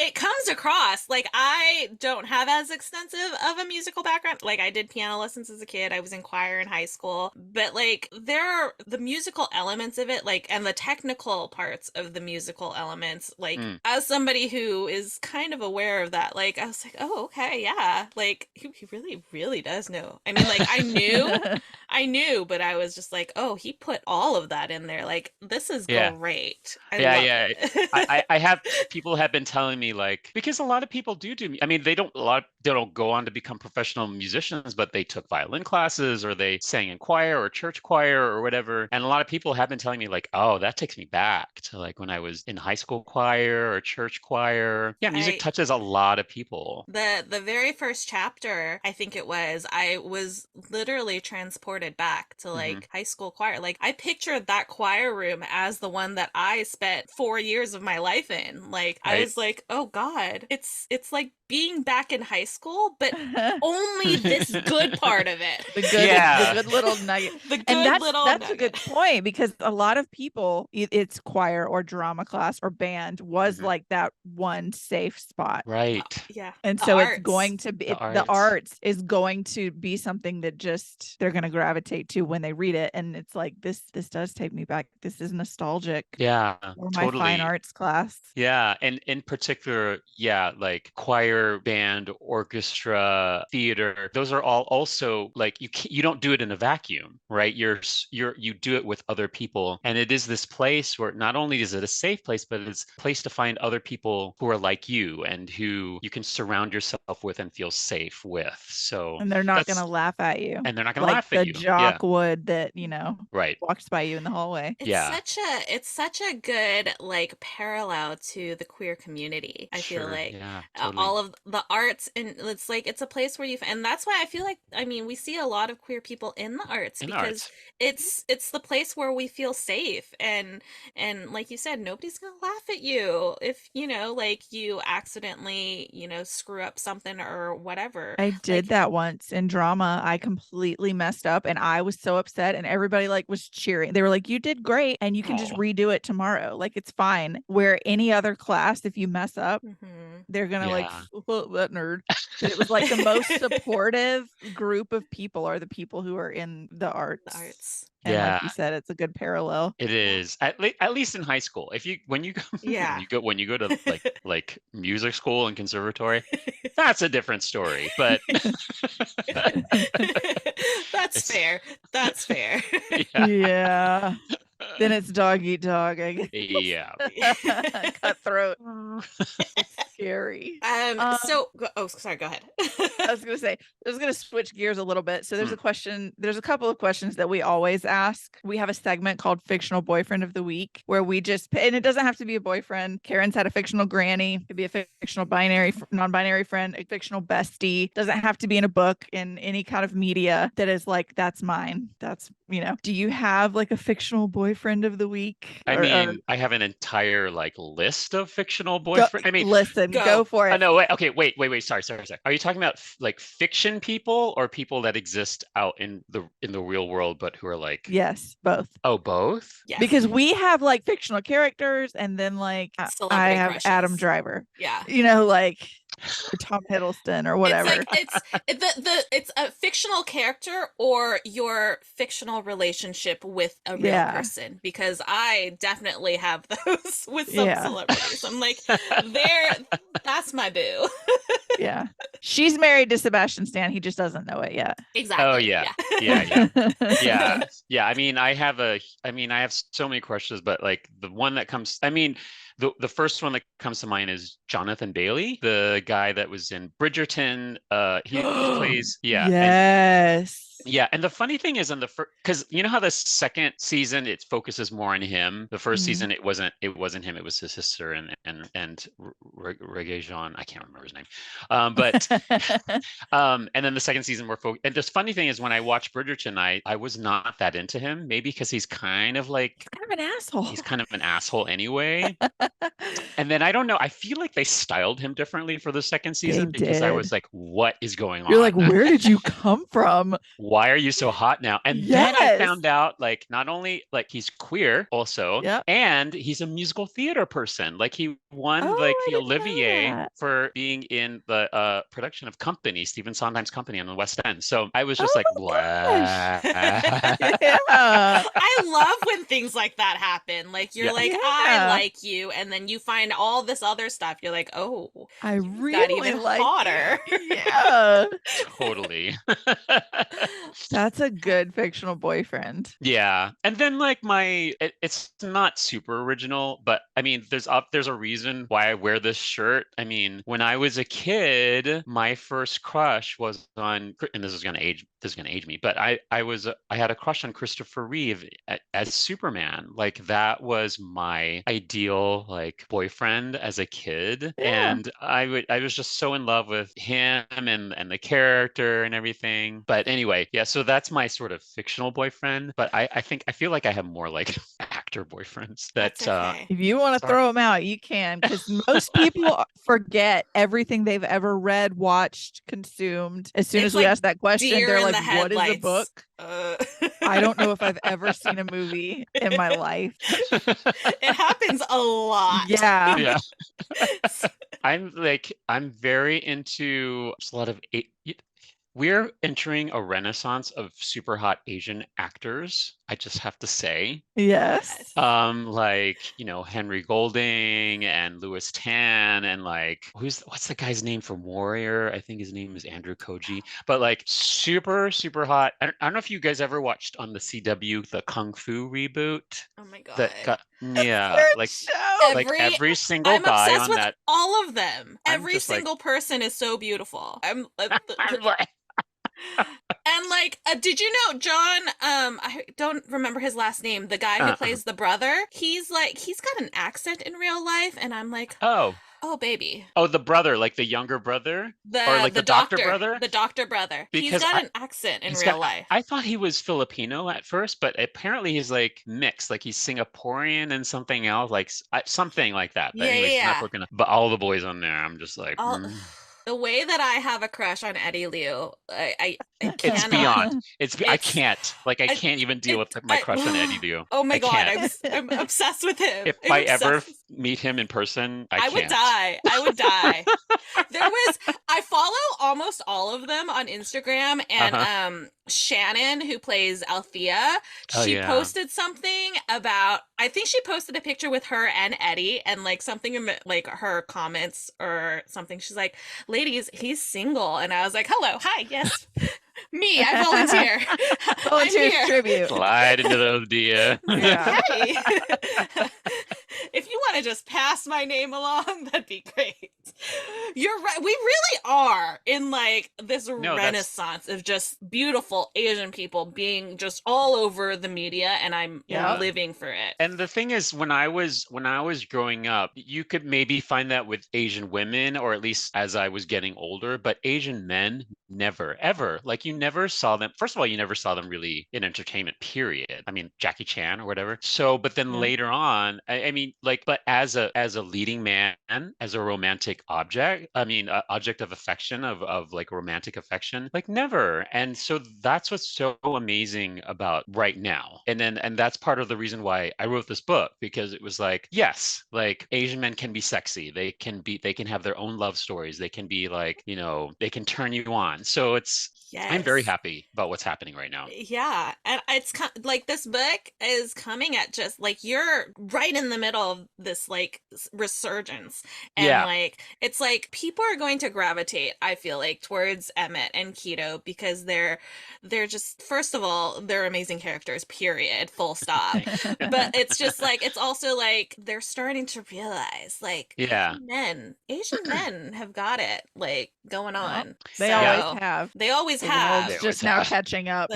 it comes across like I don't have as extensive of a musical background. Like I did piano lessons as a kid. I was in choir in high school, but like there are the musical elements of it, like, and the technical parts of the musical elements. Like as somebody who is kind of aware of that, like I was like, oh, okay, yeah, like he really, really does know. I mean, like I knew, but I was just like, oh, he put all of that in there. Like this is Yeah. great. I Yeah, love yeah. it. I have people have been telling me, like, because a lot of people do. I mean, they don't go on to become professional musicians, but they took violin classes or they sang in choir or church choir or whatever. And a lot of people have been telling me like, oh, that takes me back to like when I was in high school choir or church choir. Yeah, music touches a lot of people. The very first chapter, I think it was, I was literally transported back to like high school choir. Like I pictured that choir room as the one that I spent 4 years of my life in. Like I was like, oh God, it's like being back in high school, but only this good part of it. The good little nugget. That's a good point, because a lot of people, it's choir or drama class or band was like that one safe spot. Right. Yeah. And so it's going to be the arts is going to be something that just they're going to gravitate to when they read it. And it's like, this does take me back. This is nostalgic. Yeah, for my fine arts class. Yeah, and in particular, yeah, like choir, band, orchestra, theater. Those are all also like you don't do it in a vacuum, right? You do it with other people, and it is this place where not only is it a safe place, but it's a place to find other people who are like you and who you can surround yourself with and feel safe with. So and they're not going to laugh at you. And they're not going to laugh at you. The jock would that right walks by you in the hallway. It's such a good like parallel to the queer community. I feel like totally. All of the arts, and it's like it's a place where and that's why I feel like, I mean, we see a lot of queer people in the arts because it's the place where we feel safe, and like you said, nobody's gonna laugh at you if like you accidentally screw up something or whatever. I did that once in drama. I completely messed up and I was so upset, and everybody like was cheering. They were like, you did great and you can just redo it tomorrow. Like it's fine. Where any other class, if you mess up, they're gonna like, oh, that nerd. But it was like the most supportive group of people are the people who are in the arts. And like you said, it's a good parallel. It is at least in high school. When you go to like music school and conservatory, that's a different story. But that's fair. That's fair. Yeah. Then it's dog eat dog, I guess. Yeah. Cutthroat. It's scary. Sorry, go ahead. I was gonna switch gears a little bit. So there's a couple of questions that we always ask. We have a segment called Fictional Boyfriend of the Week, where we and it doesn't have to be a boyfriend. Karen's had a fictional granny. It could be a fictional non-binary friend, a fictional bestie. Doesn't have to be in a book, in any kind of media that is like, that's mine. That's, do you have like a fictional boyfriend of the week? I mean, I have an entire like list of fictional boyfriends. I mean, listen, Then go for Oh it. no, wait, okay, wait. Sorry. Are you talking about like fiction people or people that exist out in the real world but who are like Yes, both. oh, both? Yes. Because we have like fictional characters, and then like I Celebrity have Adam crushes. Driver. Yeah. Like or Tom Hiddleston or It's whatever. like it's a fictional character or your fictional relationship with a real Yeah. person, because I definitely have those with some Yeah. celebrities. I'm like, that's my boo. Yeah. She's married to Sebastian Stan. He just doesn't know it yet. Oh Exactly. yeah. Yeah. Yeah. I mean, I have so many crushes, but like the one that comes, I mean, the first one that comes to mind is Jonathan Bailey, the guy that was in Bridgerton. He plays, Yes. and the funny thing is in the first, because you know how the second season it focuses more on him. The first season it wasn't him, it was his sister and Regé-Jean. I can't remember his name. But and then the second season we're focused. And the funny thing is when I watched Bridgerton, I was not that into him, maybe because he's kind of an asshole. He's kind of an asshole anyway. And then I don't know. I feel like they styled him differently for the second season because I was like, what is going on? You're like, where did you come from? Why are you so hot now? And then I found out like not only like he's queer also, and he's a musical theater person. Like he won like the Olivier for being in the production of Company, Stephen Sondheim's Company on the West End. So I was just like, what? I love when things like that happen. Like you're like, I like you, and then you find all this other stuff. You're like, oh, I really got even like hotter. Yeah. Totally. That's a good fictional boyfriend. Yeah. And then like it's not super original, but I mean there's a reason why I wear this shirt. I mean, when I was a kid, my first crush was on, and this is gonna age me, but I had a crush on Christopher Reeve as Superman. Like that was my ideal like boyfriend as a kid. And I was just so in love with him and the character and everything. But anyway, yeah, so that's my sort of fictional boyfriend. But I feel like I have more like actor boyfriends that if you want to throw them out, you can, because most people forget everything they've ever read, watched, consumed. As soon as we ask that question, they're like, what is a book? I don't know if I've ever seen a movie in my life. It happens a lot. Yeah. I'm very into a lot of we're entering a renaissance of super hot Asian actors, I just have to say. Yes. Like, Henry Golding and Louis Tan and like what's the guy's name from Warrior? I think his name is Andrew Koji. But like super, super hot. I don't know if you guys ever watched on the CW the Kung Fu reboot. Oh my God. Like every single guy on that. All of them. Every single person is so beautiful. And like, did you know John? I don't remember his last name. The guy who plays the brother. He's got an accent in real life, and I'm like, oh baby. Oh, the brother, like the younger brother, or like the doctor brother. The doctor brother. Because he's got an accent in real life. I thought he was Filipino at first, but apparently he's like mixed, like he's Singaporean and something else, like something like that. But anyways, but all the boys on there, I'm just like. The way that I have a crush on Eddie Liu, I cannot. It's beyond. I can't. Like, I can't even deal with my crush on Eddie Liu. Oh my God, I'm obsessed with him. If I ever meet him in person, I would die. I would die. I follow almost all of them on Instagram, and Shannon, who plays Althea, she posted something about, I think she posted a picture with her and Eddie, and like something like her comments or something. She's like, ladies, he's single. And I was like, hello, hi, yes. Me, I volunteer. Volunteer tribute. Slide into those dear. Yeah. Hey. If you want to just pass my name along, that'd be great. You're right. We really are in like this renaissance of just beautiful Asian people being just all over the media, and I'm living for it. And the thing is, when I was growing up, you could maybe find that with Asian women, or at least as I was getting older, but Asian men never, ever. Like you never saw them. First of all, you never saw them really in entertainment, period. I mean, Jackie Chan or whatever. So, but then Yeah. later on, I mean, like, but as a leading man, as a romantic object, I mean, object of affection, of like romantic affection, like never. And so that's what's so amazing about right now. And that's part of the reason why I wrote this book, because it was like, yes, like Asian men can be sexy. They can have their own love stories. They can be like, they can turn you on. So I'm very Yes. happy about what's happening right now. Yeah, and it's like this book is coming at just like you're right in the middle of this like resurgence, and Yeah. like it's like people are going to gravitate, I feel like, towards Emmett and Keto because they're just, first of all, they're amazing characters, period, full stop. Thanks. But it's just like it's also like they're starting to realize like Yeah. Asian men have got it like going Well, on. they So always have. they always The have. world's They just always now have. catching up.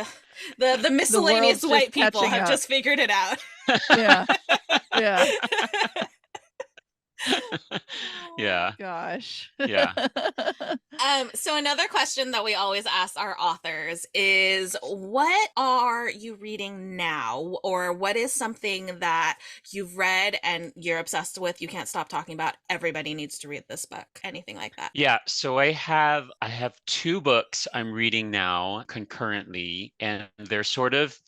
The miscellaneous world's just white people catching have up. just figured it out. Yeah. Yeah. Yeah. Gosh. Yeah. So another question that we always ask our authors is, what are you reading now? Or what is something that you've read and you're obsessed with, you can't stop talking about, everybody needs to read this book? Anything like that? Yeah, so I have two books I'm reading now concurrently, and they're sort of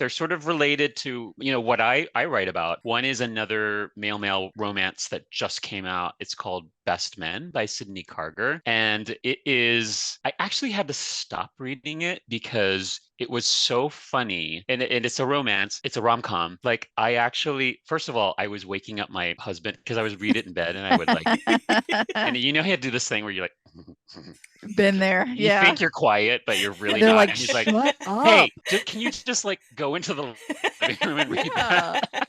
related to, what I write about. One is another male romance that just came out. It's called Best Men by Sydney Carger. And I actually had to stop reading it because it was so funny. And it's a romance, it's a rom-com. Like I actually, first of all, I was waking up my husband because I was read it in bed and I would like, and he had to do this thing where you're like, Been there. you Yeah. think you're quiet, but you're really They're not. like, And he's like, shut up. hey, can you just like go into the living room and read Yeah. that?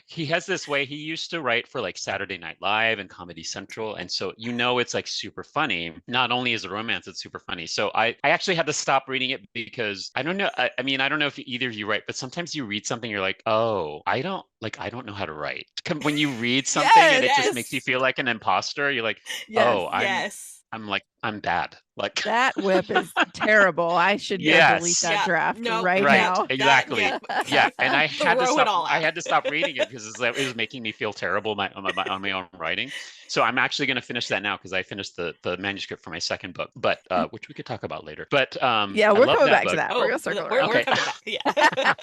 He has this way. He used to write for like Saturday Night Live and Comedy Central, and so it's like super funny. Not only is it romance, it's super funny. So I actually had to stop reading it because I don't know. I mean, I don't know if either of you write, but sometimes you read something, you're like, oh, I don't know how to write. When you read something and it just makes you Yes. feel like an imposter, you're like, Yes. oh, Yes. I'm bad. Like That whip is terrible. I should go delete yes. that Yeah, draft no, right Right, now. exactly. yeah. Yeah, and I had to Throw it stop. all I out. had to stop reading it because it was making me feel terrible on my own writing. So I'm actually going to finish that now because I finished the manuscript for my second book, but which we could talk about later. But Yeah, I we're love coming that back to book. that. We're gonna circle we're around. Okay. coming back. Yeah.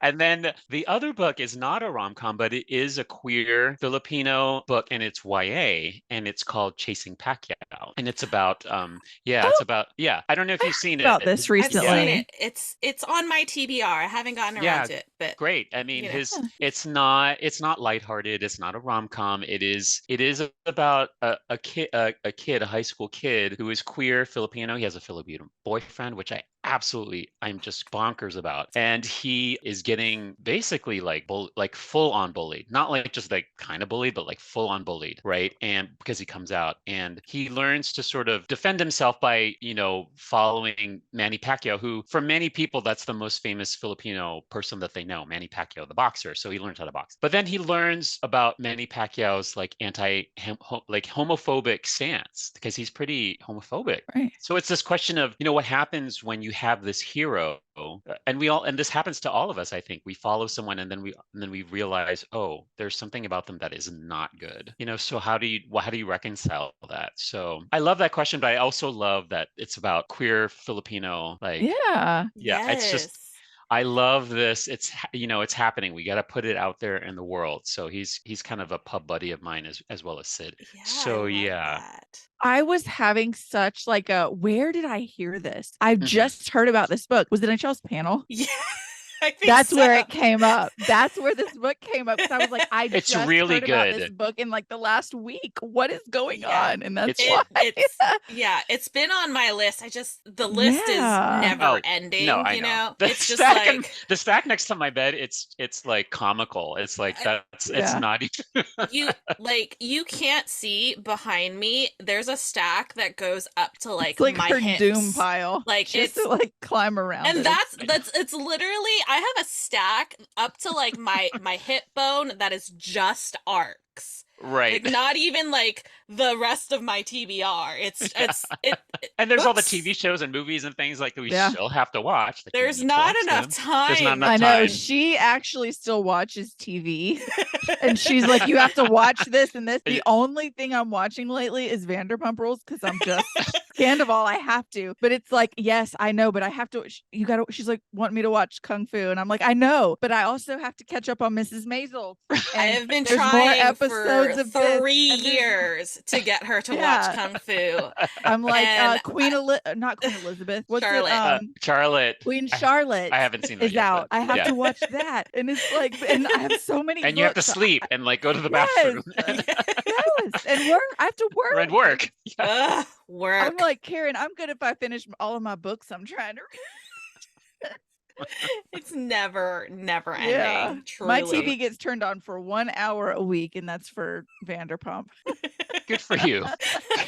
And then the other book is not a rom-com, but it is a queer Filipino book, and it's YA, and it's called Chasing Pacquiao, and it's about Oh, I don't know if you've seen about it. this I've seen recently. it. It's on my TBR. I haven't gotten around Yeah, to it, but great. I mean, you know. it's not lighthearted. It's not a rom-com. It is about a high school kid who is queer Filipino. He has a Filipino boyfriend, which I'm just bonkers about. And he is getting basically like full on bullied, not like just like kind of bullied, but like full on bullied, right? And because he comes out and he learns to sort of defend himself by, following Manny Pacquiao, who for many people, that's the most famous Filipino person that they know, Manny Pacquiao, the boxer. So he learns how to box. But then he learns about Manny Pacquiao's like like homophobic stance because he's pretty homophobic. Right. So it's this question of, what happens when you have this hero, and this happens to all of us, I think. We follow someone and then we realize, oh, there's something about them that is not good. So how do you reconcile that? So I love that question, but I also love that it's about queer Filipino, like Yeah. yeah, it's just Yes. I love this. It's happening. We got to put it out there in the world. So he's kind of a pub buddy of mine as well as Sid. Yeah, I So love yeah. that. I was having such like where did I hear this? I've Mhm. just heard about this book. Was it on Shell's panel? Yeah, I think That's so. where it came up. That's where this book came up. Because I was like, I It's just really heard about this good. book in like the last week. What is going Yeah. on? And that's It's why. It's been on my list. The list is Yeah. never Oh, ending, no, I know. It's just like The stack next to my bed, it's like comical. It's like it's Yeah. not even you can't see behind me. There's a stack that goes up to like It's like my her hips. doom pile. Like just it's to like climb around. and it. it's literally, I have a stack up to like my hip bone that is just arcs. Right. Like not even like the rest of my TBR. And there's all the Books. TV shows and movies and things like that we Yeah. still have to watch. Like we There's need to not watch enough them. There's not time. enough I know time. she actually still watches TV. And she's like, you have to watch this and this. The only thing I'm watching lately is Vanderpump Rules because I'm just Scandival. I have to. But it's like, yes, I know, but I have to. You got to. She's like, want me to watch Kung Fu. And I'm like, I know, but I also have to catch up on Mrs. Maisel. I And have been there's more trying episodes for of this, 3 years to get her to Yeah. watch Kung Fu. I'm like, And not Queen Elizabeth. What's Charlotte. it? Charlotte. Queen Charlotte I haven't seen that is yet, out. but I have yeah. to watch that. And it's like, and I have so many And you have to books. sleep and like go to the Yes. bathroom Yes. And work. I have to work. and work. Yeah. Ugh, work. I'm like, Karin, I'm good if I finish all of my books I'm trying to read. It's never ending. Yeah. Truly. My TV gets turned on for 1 hour a week, and that's for Vanderpump. Good for you.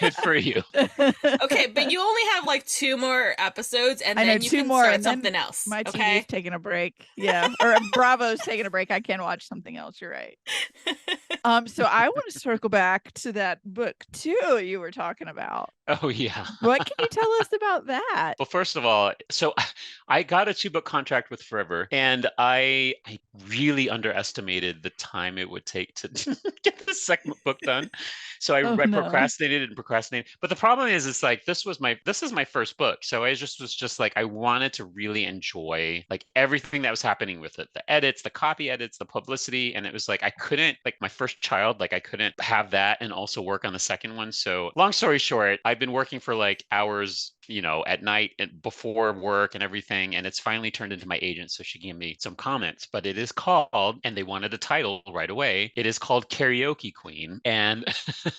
Good for you. Okay, but you only have like 2 more episodes, and I know, then you 2 can more, start and then something else. My okay? TV's taking a break. Yeah. Or Bravo's taking a break. I can watch something else. You're right. So I want to circle back to that book too you were talking about. Oh yeah. What can you tell us about that? Well, first of all, so I got a 2-book contract with Forever, and I really underestimated the time it would take to get the second book done. So I procrastinated and procrastinated. But the problem is, it's like this is my first book, so I was just like I wanted to really enjoy like everything that was happening with it, the edits, the copy edits, the publicity, and it was like I couldn't like my first child, like I couldn't have that and also work on the second one. So long story short, I've been working for like hours, at night and before work and everything. And it's finally turned into my agent. So she gave me some comments, but it is called, and they wanted a title right away. It is called Karaoke Queen. And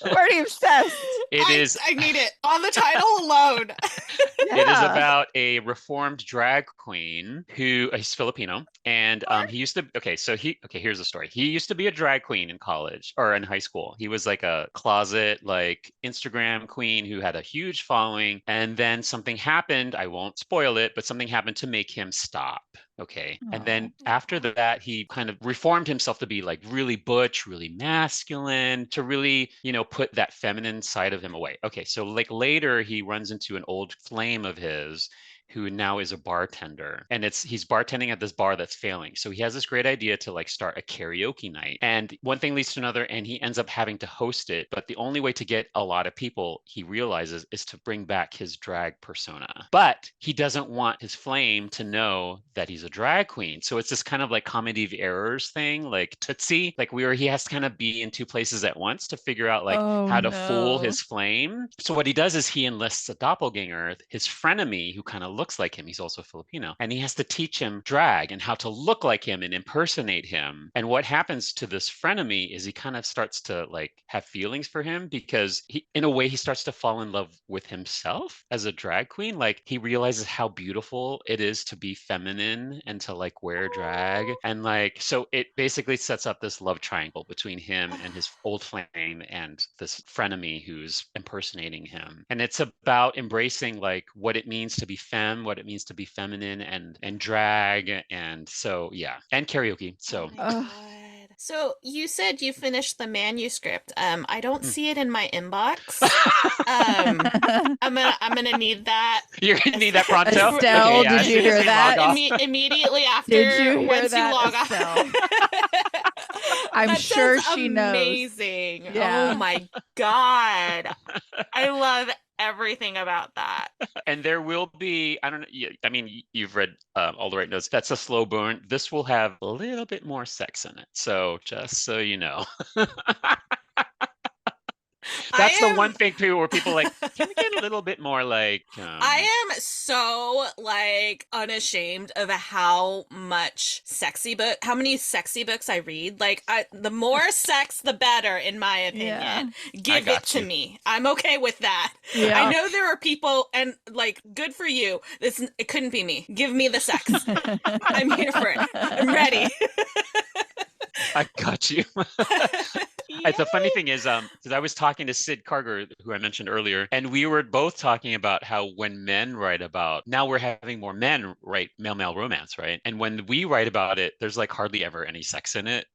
I'm already obsessed. I need it on the title alone. It is about a reformed drag queen who is Filipino. And he used to, here's the story. He used to be a drag queen in college or in high school. He was like a closet, like Instagram queen who had a huge following. And then something happened. I won't spoil it, but something happened to make him stop. Okay. And then after that, he kind of reformed himself to be like really butch, really masculine, to really, put that feminine side of him away. Okay. So like later he runs into an old flame of his who now is a bartender, and he's bartending at this bar that's failing. So he has this great idea to like start a karaoke night, and one thing leads to another, and he ends up having to host it. But the only way to get a lot of people, he realizes, is to bring back his drag persona. But he doesn't want his flame to know that he's a drag queen. So it's this kind of like comedy of errors thing, like Tootsie, like he has to kind of be in 2 places at once to figure out like how to fool his flame. So what he does is he enlists a doppelganger, his frenemy, who kind of looks like him. He's also Filipino, and he has to teach him drag and how to look like him and impersonate him. And what happens to this frenemy is he kind of starts to like have feelings for him, because in a way he starts to fall in love with himself as a drag queen. Like he realizes how beautiful it is to be feminine and to like wear drag, and like so it basically sets up this love triangle between him and his old flame and this frenemy who's impersonating him. And it's about embracing like what it means to be femme, what it means to be feminine, and drag, and so and karaoke. So God. So you said you finished the manuscript. I don't see it in my inbox. I'm gonna need that. You're gonna need that pronto. Estelle, did you hear that? Immediately after, Did you hear once that, you log Estelle? off. I'm That sure sounds she knows. amazing. Yeah. Oh my God. I love everything about that. And there will be, I don't know, I mean, you've read All the Right Notes. That's a slow burn. This will have a little bit more sex in it. So just so you know. That's the one thing too, where people like, can we get a little bit more like? I am so like unashamed of how many sexy books I read. Like the more sex, the better, in my opinion. Yeah. Give it to me. I'm okay with that. Yeah. I know there are people, and like, good for you. It couldn't be me. Give me the sex. I'm here for it. I'm ready. I got you. The funny thing is, because I was talking to Sid Carger, who I mentioned earlier, and we were both talking about how when men write about, now we're having more men write male romance, right? And when we write about it, there's like hardly ever any sex in it,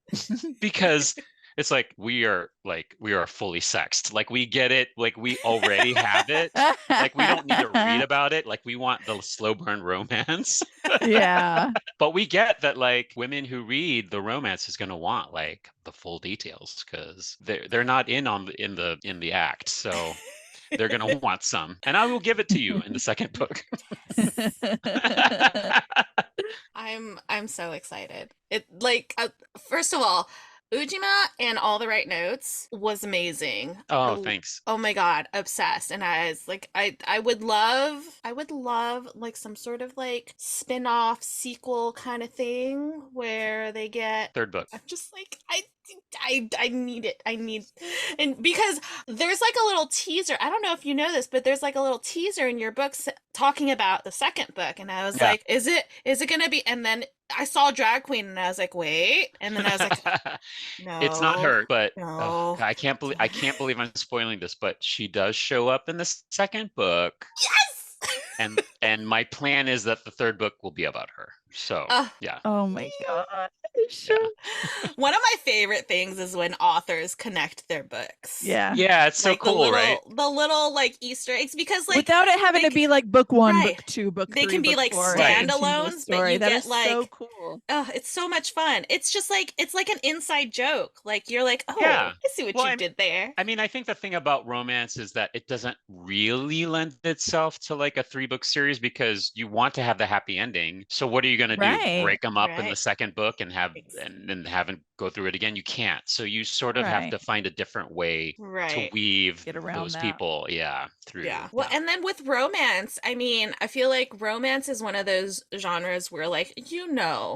because It's like we are fully sexed. Like we get it. Like we already have it. Like we don't need to read about it. Like we want the slow burn romance. Yeah. But we get that like women who read the romance is going to want like the full details because they're not in on in the act. So they're going to want some. And I will give it to you in the second book. I'm so excited. It like first of all, Ujima and All the Right Notes was amazing. Oh, thanks. Oh my God, obsessed. And I was like, I would love like some sort of like spin-off sequel kind of thing where they get Third book. I'm just like I need it. I need and because there's like a little teaser. I don't know if you know this, but there's like a little teaser in your books talking about the second book and I was like, is it gonna be and then I saw drag queen and I was like, wait. And then I was like, no. It's not her, but no. I can't believe I'm spoiling this, but she does show up in the second book. Yes. And my plan is that the third book will be about her. So yeah. Oh my gosh. Yeah. One of my favorite things is when authors connect their books. Yeah. Yeah, it's so like cool, right? The little like Easter eggs because like without it having to be like book 1, right. book 2, book 3. They can be book like 4, standalones, but you that get is like so cool. Oh, it's so much fun. It's just like it's like an inside joke. Like you're like, oh, Yeah. I see what you did there. I mean, I think the thing about romance is that it doesn't really lend itself to like a 3-book series because you want to have the happy ending. So what are you going to do? Break them up in the second book and have and haven't go through it again? You can't. So you sort of have to find a different way to weave those people, through. Yeah. Well, and then with romance, I mean, I feel like romance is one of those genres where like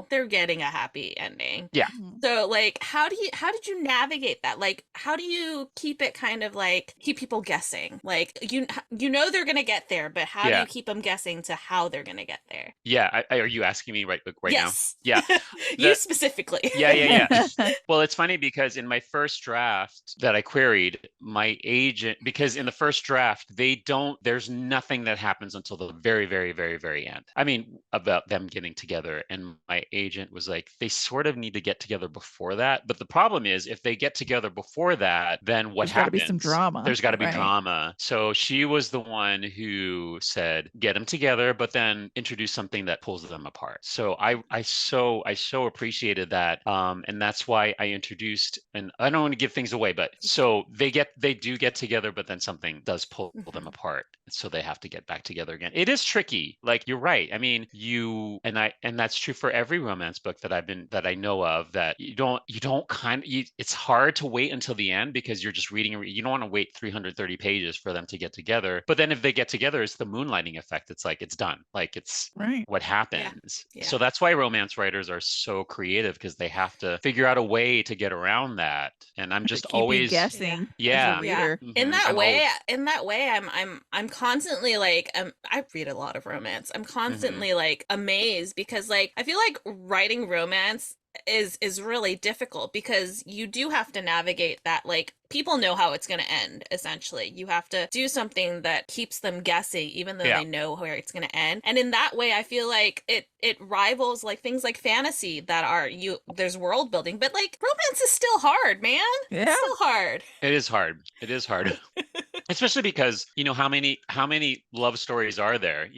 they're getting a happy ending. Yeah. So like how did you navigate that? Like how do you keep it kind of like keep people guessing? Like you know they're going to get there, but how do you keep them guessing to how they're going to get there? Yeah, are you asking me right yes. now? Yeah. You specifically. Yeah. Well, it's funny because in my first draft that I queried, my agent, because in the first draft, there's nothing that happens until the very, very, very, very end. I mean, about them getting together. And my agent was like, they sort of need to get together before that. But the problem is, if they get together before that, then what happens? There's got to be some drama. There's got to be drama. So she was the one who said, get them together, but then introduce something that pulls them apart. So I so appreciated that. And that's why I introduced, and I don't want to give things away, but so they do get together, but then something does pull them apart. So they have to get back together again. It is tricky. Like you're right. I mean, and that's true for every romance book that I know of, that it's hard to wait until the end because you're just reading. You don't want to wait 330 pages for them to get together. But then if they get together, it's the moonlighting effect. It's like, it's done. Like it's what happens. Yeah. So that's why romance writers are so creative, because they have to figure out a way to get around that. And I'm just always guessing. Yeah. As a reader. Mm-hmm. In that way, I'm constantly like, I read a lot of romance. I'm constantly like amazed because like, I feel like writing romance is really difficult because you do have to navigate that. Like people know how it's going to end. Essentially, you have to do something that keeps them guessing, even though they know where it's going to end. And in that way, I feel like it rivals like things like fantasy that are there's world building, but like romance is still hard, man. Yeah, it's still hard. It is hard. It is hard. Especially because, how many love stories are there?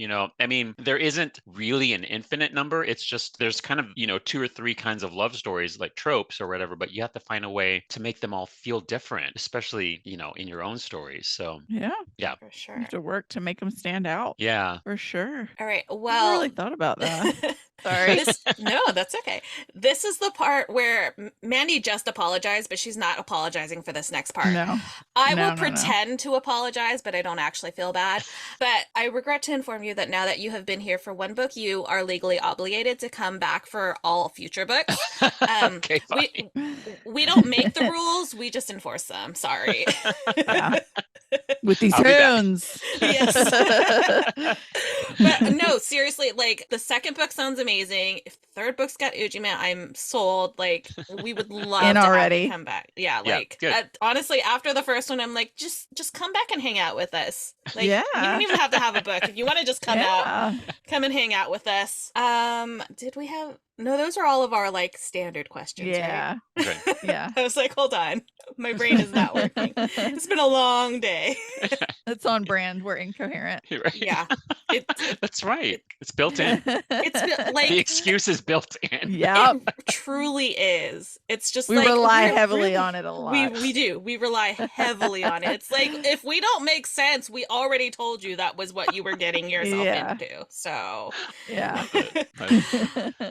I mean, there isn't really an infinite number. It's just there's kind of, 2 or 3 kinds of love stories, like tropes or whatever, but you have to find a way to make them all feel different, especially, in your own stories. So yeah, for sure. You have to work to make them stand out. Yeah, for sure. All right. Well, I never really thought about that. Sorry. No, that's okay. This is the part where Mandy just apologized, but she's not apologizing for this next part. No. I will pretend to apologize, but I don't actually feel bad. But I regret to inform you that now that you have been here for one book, you are legally obligated to come back for all future books. Okay, fine. We don't make the rules, we just enforce them. Sorry. With these hands. Yes. But no, seriously, like the second book sounds amazing. If the third book's got Ujima, I'm sold. Like we would love In to have you already. come back. Yeah, Yeah, like good. honestly, after the first one, I'm like, just come back and hang out with us. Like you Yeah. don't even have to have a book. If you want to just come out, Yeah. come and hang out with us. Did we have no, those are all of our like standard questions, Yeah. Okay. right? Yeah. I was like, hold on. My brain is not working. It's been a long day. It's on brand. We're incoherent. Right. Yeah. That's right. It's built in. It's The like excuse is built in. Yep. it truly is. It's just We like rely we're heavily really- on it a lot. We do. We rely heavily on it. It's like if we don't make sense, we already told you that was what you were getting yourself Yeah. into. So Yeah.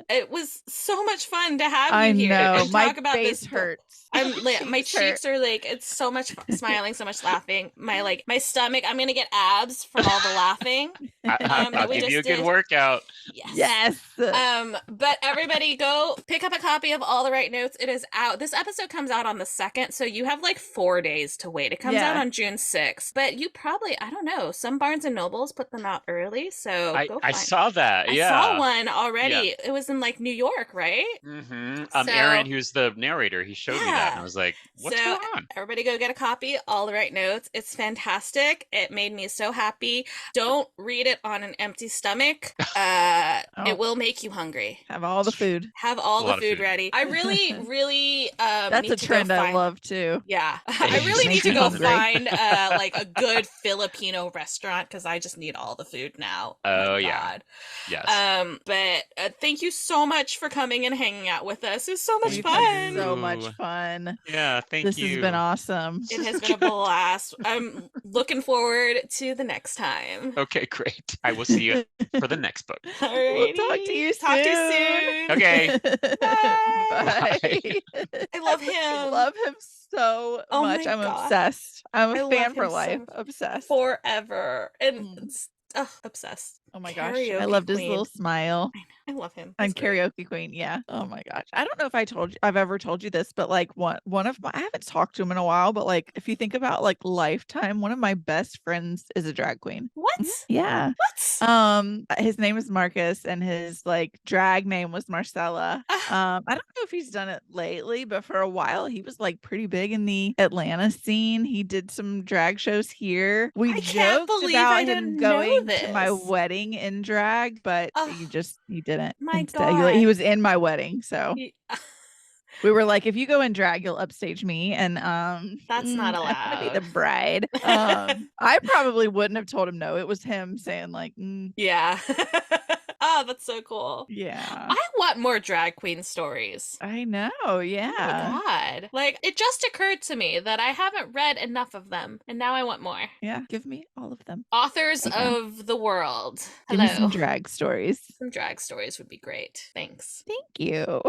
it was so much fun to have I you here know. and My talk about face this book. hurts. I'm like my Cheeks hurt. cheeks are like it's so much smiling, so much laughing. My stomach. I'm gonna get abs from all the laughing. I'll That we give just you a good did. workout. Yes. Yes. But everybody go pick up a copy of All the Right Notes. It is out. This episode comes out on the 2nd, so you have like 4 days to wait. It comes out Yeah. on June 6th. But you probably, I don't know, some Barnes and Nobles put them out early, so go I find. saw that. I Yeah. saw one already. Yeah. It was in like New York, right? Mm-hmm. So- Aaron, who's the narrator, he showed me that, and I was like, "What's So going on?" everybody go get a copy. All the Right Notes. It's fantastic. It made me so happy. Don't read it on an empty stomach. Oh. It will make you hungry. Have all the food. Have all A the lot of food food. ready. I really, really That's need a to trend go I find. love too. Yeah, It I really makes need to me go hungry. find like a good Filipino restaurant because I just need all the food now. Oh, My yeah. God. Yes. But thank you so much for coming and hanging out with us. It was so much We've fun. had so much Ooh. fun. Yeah. Thank This you. has been awesome. It has been a blast. I'm looking forward to the next time. Okay, great. I will see you for the next book. We'll talk to you soon. Talk to you soon. Okay. Bye. I love him. Love him so Oh much. my I'm God. obsessed. I'm I a love fan for him so life. much. Obsessed. Forever. And Mm. it's obsessed. Oh my gosh. Karaoke I loved his queen. little smile. I love him. And He's great. karaoke queen, yeah. Oh my gosh. I don't know if I've ever told you this, but like one of my I haven't talked to him in a while, but like if you think about like lifetime, one of my best friends is a drag queen. What? Yeah. What? His name is Marcus and his like drag name was Marcella. Ah. I don't know if he's done it lately, but for a while he was like pretty big in the Atlanta scene. He did some drag shows here. We I can't joked believe about I him didn't know going to my this. wedding in drag, but Oh, he didn't. my Instead, he God. was in my wedding, so He- we were like, if you go in drag, you'll upstage me, and That's not I want to be the allowed. bride. I probably wouldn't have told him no. It was him saying like, Yeah. Oh, that's so cool. yeah. I want more drag queen stories. I know, Oh yeah. my God. Like, it just occurred to me that I haven't read enough of them, and now I want more. Yeah, give me all of them. Authors Okay. of the world. Give me Hello. some drag stories. Some drag stories would be great. Thanks. Thank you.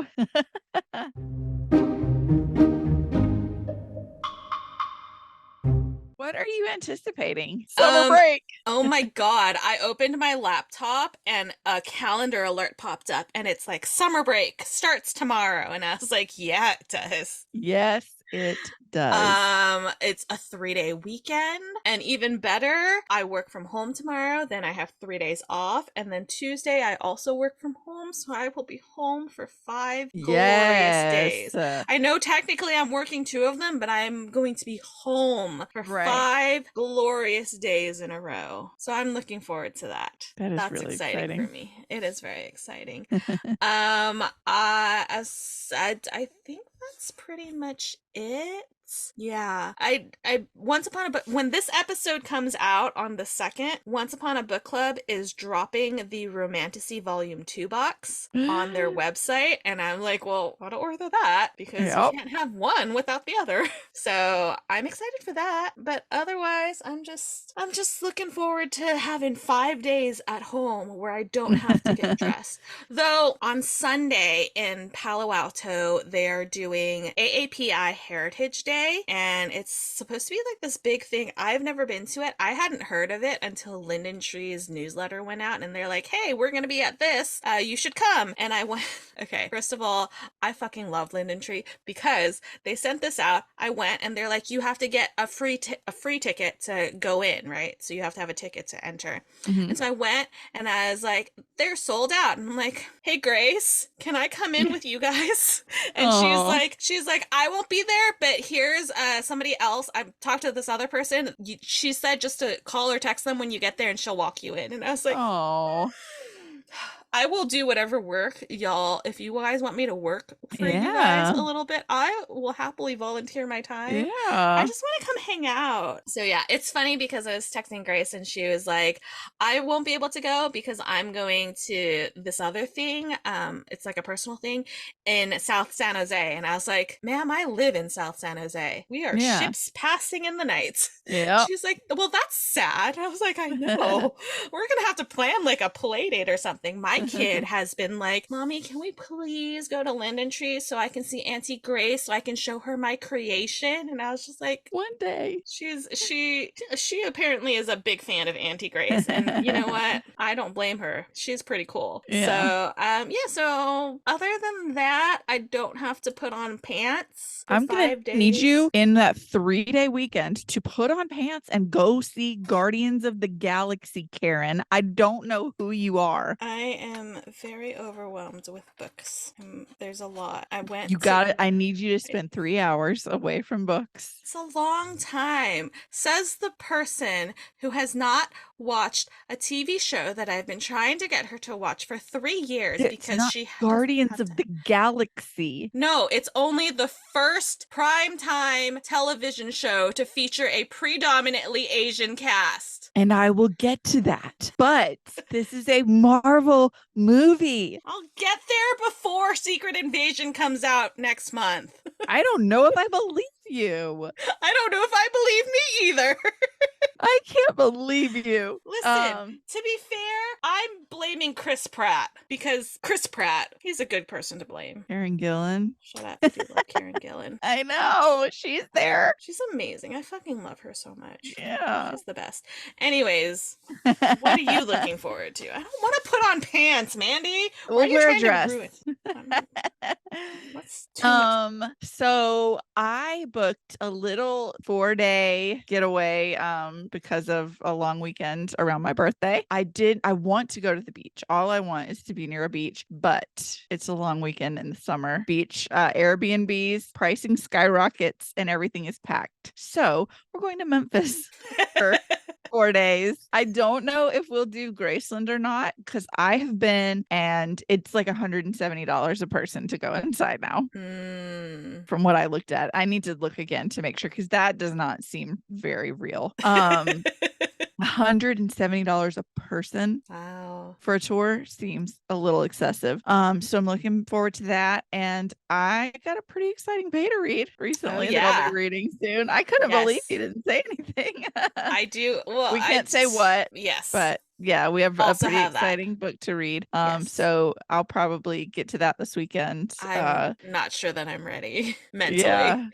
What are you anticipating? Summer break. Oh my God. I opened my laptop and a calendar alert popped up and it's like summer break starts tomorrow. And I was like, yeah, it does. Yes, it does. It's a 3-day weekend, and even better, I work from home tomorrow, then I have 3 days off, and then Tuesday I also work from home, so I will be home for 5 glorious days. I know technically I'm working 2 of them, but I'm going to be home for Right. 5 glorious days in a row. So I'm looking forward to that. That is That's really exciting for me. It is very exciting. As said, I think that's pretty much it. Yeah. I Once Upon a Book, when this episode comes out on the 2nd, Once Upon a Book Club is dropping the Romantasy Volume 2 box on their website, and I'm like, well, gotta order that because Yep. you can't have one without the other. So I'm excited for that, but otherwise I'm just looking forward to having 5 days at home where I don't have to get dressed. Though on Sunday in Palo Alto, they're doing doing AAPI Heritage Day, and it's supposed to be like this big thing. I've never been to it. I hadn't heard of it until Linden Tree's newsletter went out, and they're like, hey, we're going to be at this. You should come. And I went, okay, first of all, I fucking love Linden Tree because they sent this out. I went and they're like, you have to get a free ticket to go in, right? So you have to have a ticket to enter. Mhm. And so I went and I was like, they're sold out. And I'm like, hey, Grace, can I come in with you guys? And Aw. she's like, I won't be there, but here's somebody else. I've talked to this other person. She said just to call or text them when you get there and she'll walk you in. And I was like, Oh, I will do whatever work, y'all. If you guys want me to work for you guys yeah. a little bit, I will happily volunteer my time. I Yeah. just want to come hang out. So yeah, it's funny because I was texting Grace and she was like, I won't be able to go because I'm going to this other thing. It's like a personal thing in South San Jose. And I was like, ma'am, I live in South San Jose. We are Yeah. ships passing in the night. Yep. She's like, well, that's sad. I was like, I know. We're gonna have to plan like a play date or something. My kid has been like, Mommy, can we please go to Linden Tree so I can see Auntie Grace so I can show her my creation? And I was just like, One day. she apparently is a big fan of Auntie Grace, and you know what? I don't blame her. She's pretty cool. Yeah. So yeah. So other than that, I don't have to put on pants for I'm gonna 5 days. need you in that 3-day weekend to put on pants and go see Guardians of the Galaxy, Karin. I don't know who you are. I am very overwhelmed with books. There's a lot. I went You to got it. I need you to spend 3 hours away from books. It's a long time, says the person who has not watched a TV show that I've been trying to get her to watch for 3 years It's because not she doesn't Guardians have of time. the Galaxy. No, it's only the first primetime television show to feature a predominantly Asian cast. And I will get to that. But this is a Marvel movie. I'll get there before Secret Invasion comes out next month. I don't know if I believe you. I don't know if I believe me either. I can't believe you. Listen, to be fair, I'm blaming Chris Pratt because Chris Pratt, he's a good person to blame. Karen Gillan. Shut up if you love Karen Gillan. I know. She's there. She's amazing. I fucking love her so much. Yeah. She's the best. Anyways, what are you looking forward to? I don't want to put on pants, Mandy. Why We'll are you wear a trying to dress. ruin- What's too much? So I booked a little 4-day getaway because of a long weekend around my birthday. I want to go to the beach. All I want is to be near a beach, but it's a long weekend in the summer. Beach Airbnbs, pricing skyrockets, and everything is packed. So we're going to Memphis for 4 days. I don't know if we'll do Graceland or not because I have been, and it's like $170 a person to go inside now. From what I looked at, I need to look again to make sure because that does not seem very real. $170 a person. Wow. For a tour seems a little excessive. So I'm looking forward to that. And I got a pretty exciting beta read recently that I'll be reading soon. I couldn't believe you didn't say anything. I do. Well, we can't say what. Yes. But yeah, we have Also a pretty have that. exciting book to read. So I'll probably get to that this weekend. I'm not sure that I'm ready mentally. Yeah.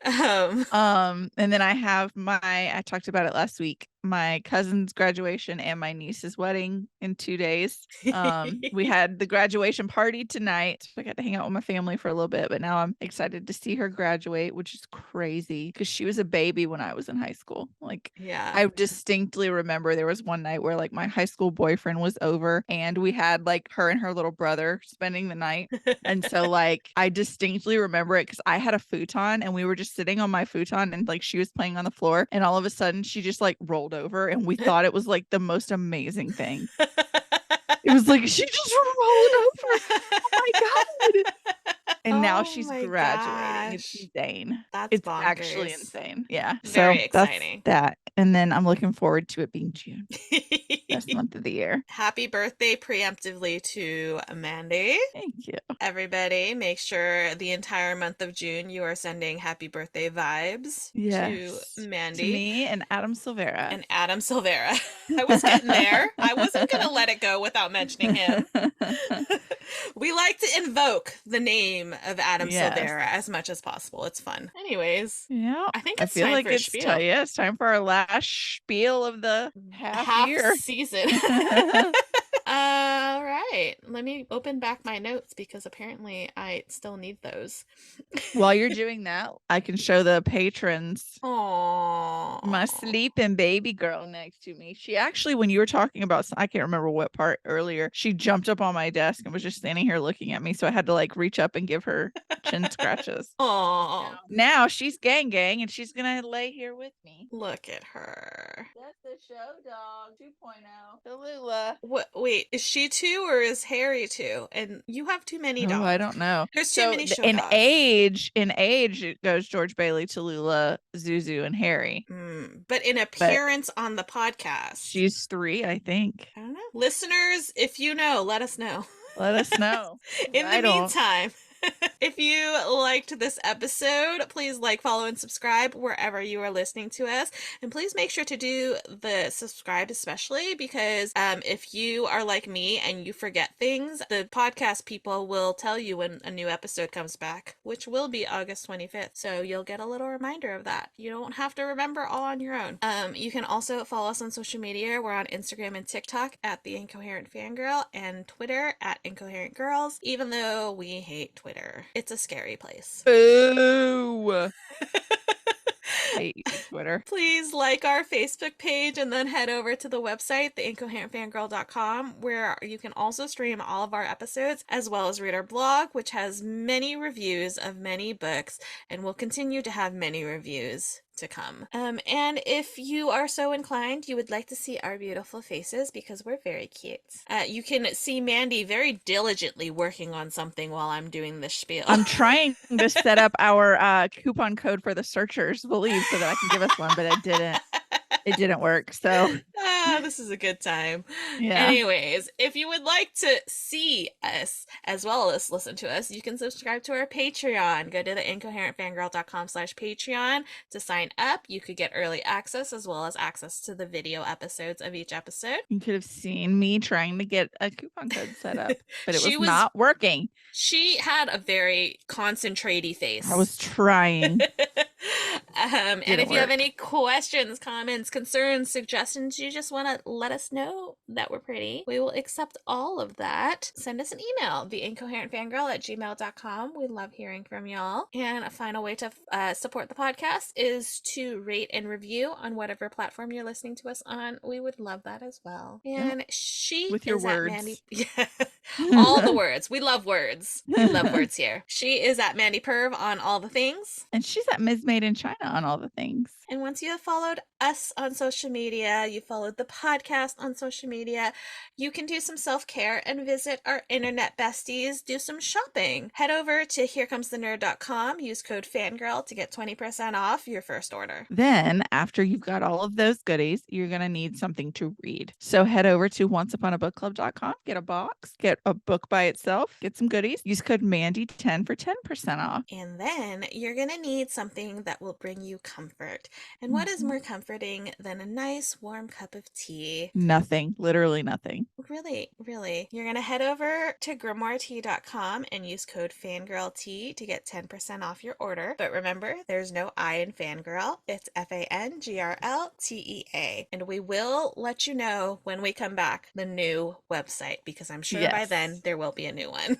And then I have I talked about it last week, my cousin's graduation and my niece's wedding in 2 days. We had the graduation party tonight. So I got to hang out with my family for a little bit, but now I'm excited to see her graduate, which is crazy because she was a baby when I was in high school. Like, yeah. I distinctly remember there was one night where like my high school boyfriend was over and we had like her and her little brother spending the night. And so like I distinctly remember it because I had a futon and we were just sitting on my futon and like she was playing on the floor and all of a sudden she just like rolled over and we thought it was like the most amazing thing. It was like she just rolled over. Oh my god. And now she's graduating. It's insane. It's bonkers. Actually insane. Yeah. Very so exciting. That's that. And then I'm looking forward to it being June. Best month of the year. Happy birthday preemptively to Mandy. Thank you. Everybody, make sure the entire month of June you are sending happy birthday vibes to Mandy. To me and Adam Silvera. I was getting there. I wasn't going to let it go without mentioning him. We like to invoke the name of Adam Yes. Silvera as much as possible. It's fun. Anyways, Yeah. I think I it's feel time like for a it's spiel. yeah, it's time for our last spiel of the half year. Season. All right. Let me open back my notes because apparently I still need those. While you're doing that, I can show the patrons Aww. my sleeping baby girl next to me. She actually, when you were talking about, I can't remember what part earlier, she jumped up on my desk and was just standing here looking at me. So I had to like reach up and give her chin scratches. Aww. Now she's gang and she's gonna lay here with me. Look at her. That's the show dog 2.0. Tallulah. What? Wait, is she 2 or is Harry 2? And you have too many dogs. Oh, I don't know. There's too many show in dogs. age, it goes George Bailey, Tallulah, Zuzu, and Harry. But in appearance on the podcast, she's 3, I think. I don't know. Listeners, if you know, let us know. Let us know. In the meantime, if you liked this episode, please like, follow, and subscribe wherever you are listening to us. And please make sure to do the subscribe, especially because if you are like me and you forget things, the podcast people will tell you when a new episode comes back, which will be August 25th. So you'll get a little reminder of that. You don't have to remember all on your own. You can also follow us on social media. We're on Instagram and TikTok at The Incoherent Fangirl and Twitter at Incoherent Girls, even though we hate Twitter. It's a scary place. Boo! Hate Twitter. Please like our Facebook page and then head over to the website, theincoherentfangirl.com, where you can also stream all of our episodes as well as read our blog, which has many reviews of many books and will continue to have many reviews to come. And if you are so inclined, you would like to see our beautiful faces because we're very cute. You can see Mandy very diligently working on something while I'm doing this spiel. I'm trying to set up our coupon code for the searchers, believe, so that I can give us one, but it didn't. It didn't work. So this is a good time. Yeah. Anyways, if you would like to see us as well as listen to us, you can subscribe to our Patreon. Go to theincoherentfangirl.com/Patreon to sign up. You could get early access as well as access to the video episodes of each episode. You could have seen me trying to get a coupon code set up, but it was not working. She had a very concentraty face. I was trying. And if you have any questions, comments, concerns, suggestions, you just want to let us know that we're pretty, we will accept all of that. Send us an email, theincoherentfangirl@gmail.com. We love hearing from y'all. And a final way to support the podcast is to rate and review on whatever platform you're listening to us on. We would love that as well. And she with your is words. At Mandy. Yeah. All the words. We love words. We love words here. She is at Mandy Perv on all the things. And she's at Ms. Made in China on all the things. And once you have followed us on social media, you followed the podcast on social media, you can do some self-care and visit our internet besties, do some shopping. Head over to herecomesthenerd.com, use code FANGIRL to get 20% off your first order. Then, after you've got all of those goodies, you're going to need something to read. So head over to onceuponabookclub.com, get a box, get a book by itself, get some goodies, use code MANDY10 for 10% off. And then you're going to need something that will bring you comfort. And what is more comforting than a nice warm cup of tea? Nothing. Literally nothing. Really, really. You're going to head over to grimoiretea.com and use code FANGIRLT to get 10% off your order. But remember, there's no I in fangirl. It's FANGRLTEA. And we will let you know when we come back the new website, because I'm sure by then there will be a new one.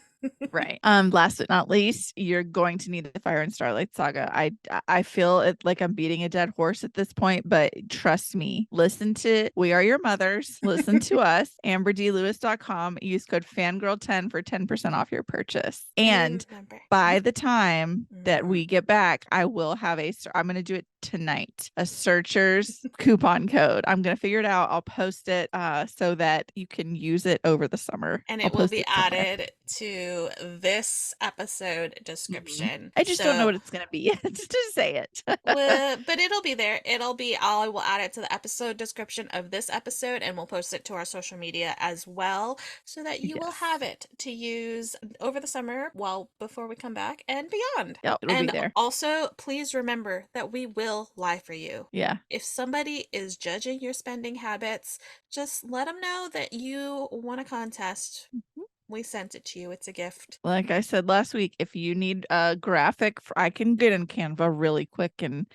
Right. Last but not least, you're going to need the Fire and Starlight Saga. I feel it like I'm beating a dead horse at this point, but trust me, listen to We Are Your Mothers, listen to us, amberdlewis.com, use code fangirl10 for 10% off your purchase. And by the time that we get back, I will have I'm going to do it tonight, a searchers coupon code. I'm going to figure it out. I'll post it so that you can use it over the summer. And it will be added to this episode description. I just don't know what it's going to be yet. Just say it. But it'll be there. I will add it to the episode description of this episode, and we'll post it to our social media as well, so that you will have it to use over the summer, before we come back and beyond. Yep, it'll be And there. also, please remember that we will lie for you. Yeah. If somebody is judging your spending habits, just let them know that you won a contest. Mhm. We sent it to you. It's a gift. Like I said last week, if you need a graphic, I can get in Canva really quick and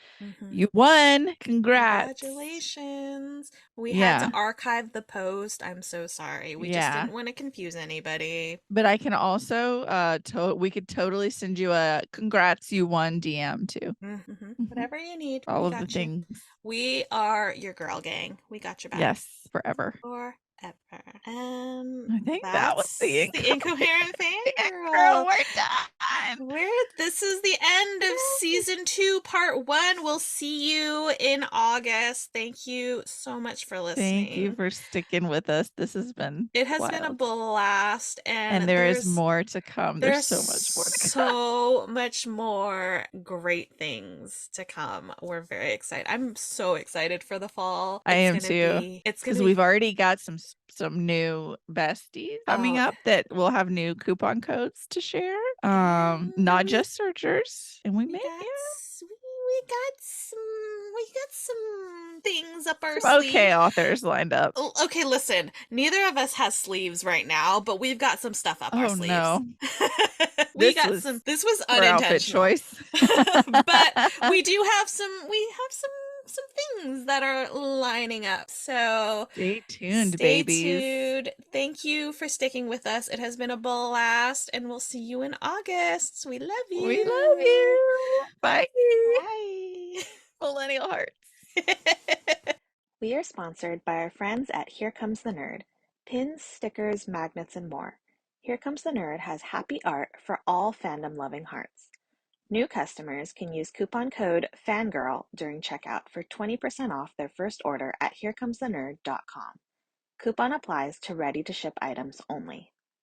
you won. Congrats. Congratulations. We had to Yeah. archive the post. I'm so sorry. We just Yeah. didn't want to confuse anybody. But I can also we could totally send you a congrats you won DM too. Mhm. Whatever you need, All we of the got you. things. We are your girl gang. We got your back. Yes, forever. Forever. I think that was That's the incoherent Girl, fangirl. we're done. This is the end of season 2, part 1. We'll see you in August. Thank you so much for listening. Thank you for sticking with us. This has been It has been a wild. blast, And there is more to come. There's there's so much more to come. so much more great things to come. We're very excited. I'm so excited for the fall. I am too. It's gonna Because be we've already got some new besties coming up that will have new coupon codes to share. and Not we just searchers. And we we may got we got some things up our some sleeve. okay authors lined up. Okay, listen. Neither of us has sleeves right now, but we've got some stuff up our Oh sleeves. no. We got some. This was Poor outfit unintentional. choice. But we do have some things that are lining up. So Stay tuned, stay babies. tuned. Thank you for sticking with us. It has been a blast, and we'll see you in August. We love you. We love you. Bye. Bye. Millennial hearts. We are sponsored by our friends at Here Comes the Nerd. Pins, stickers, magnets, and more. Here Comes the Nerd has happy art for all fandom-loving hearts. New customers can use coupon code FANGIRL during checkout for 20% off their first order at herecomesthenerd.com. Coupon applies to ready-to-ship items only.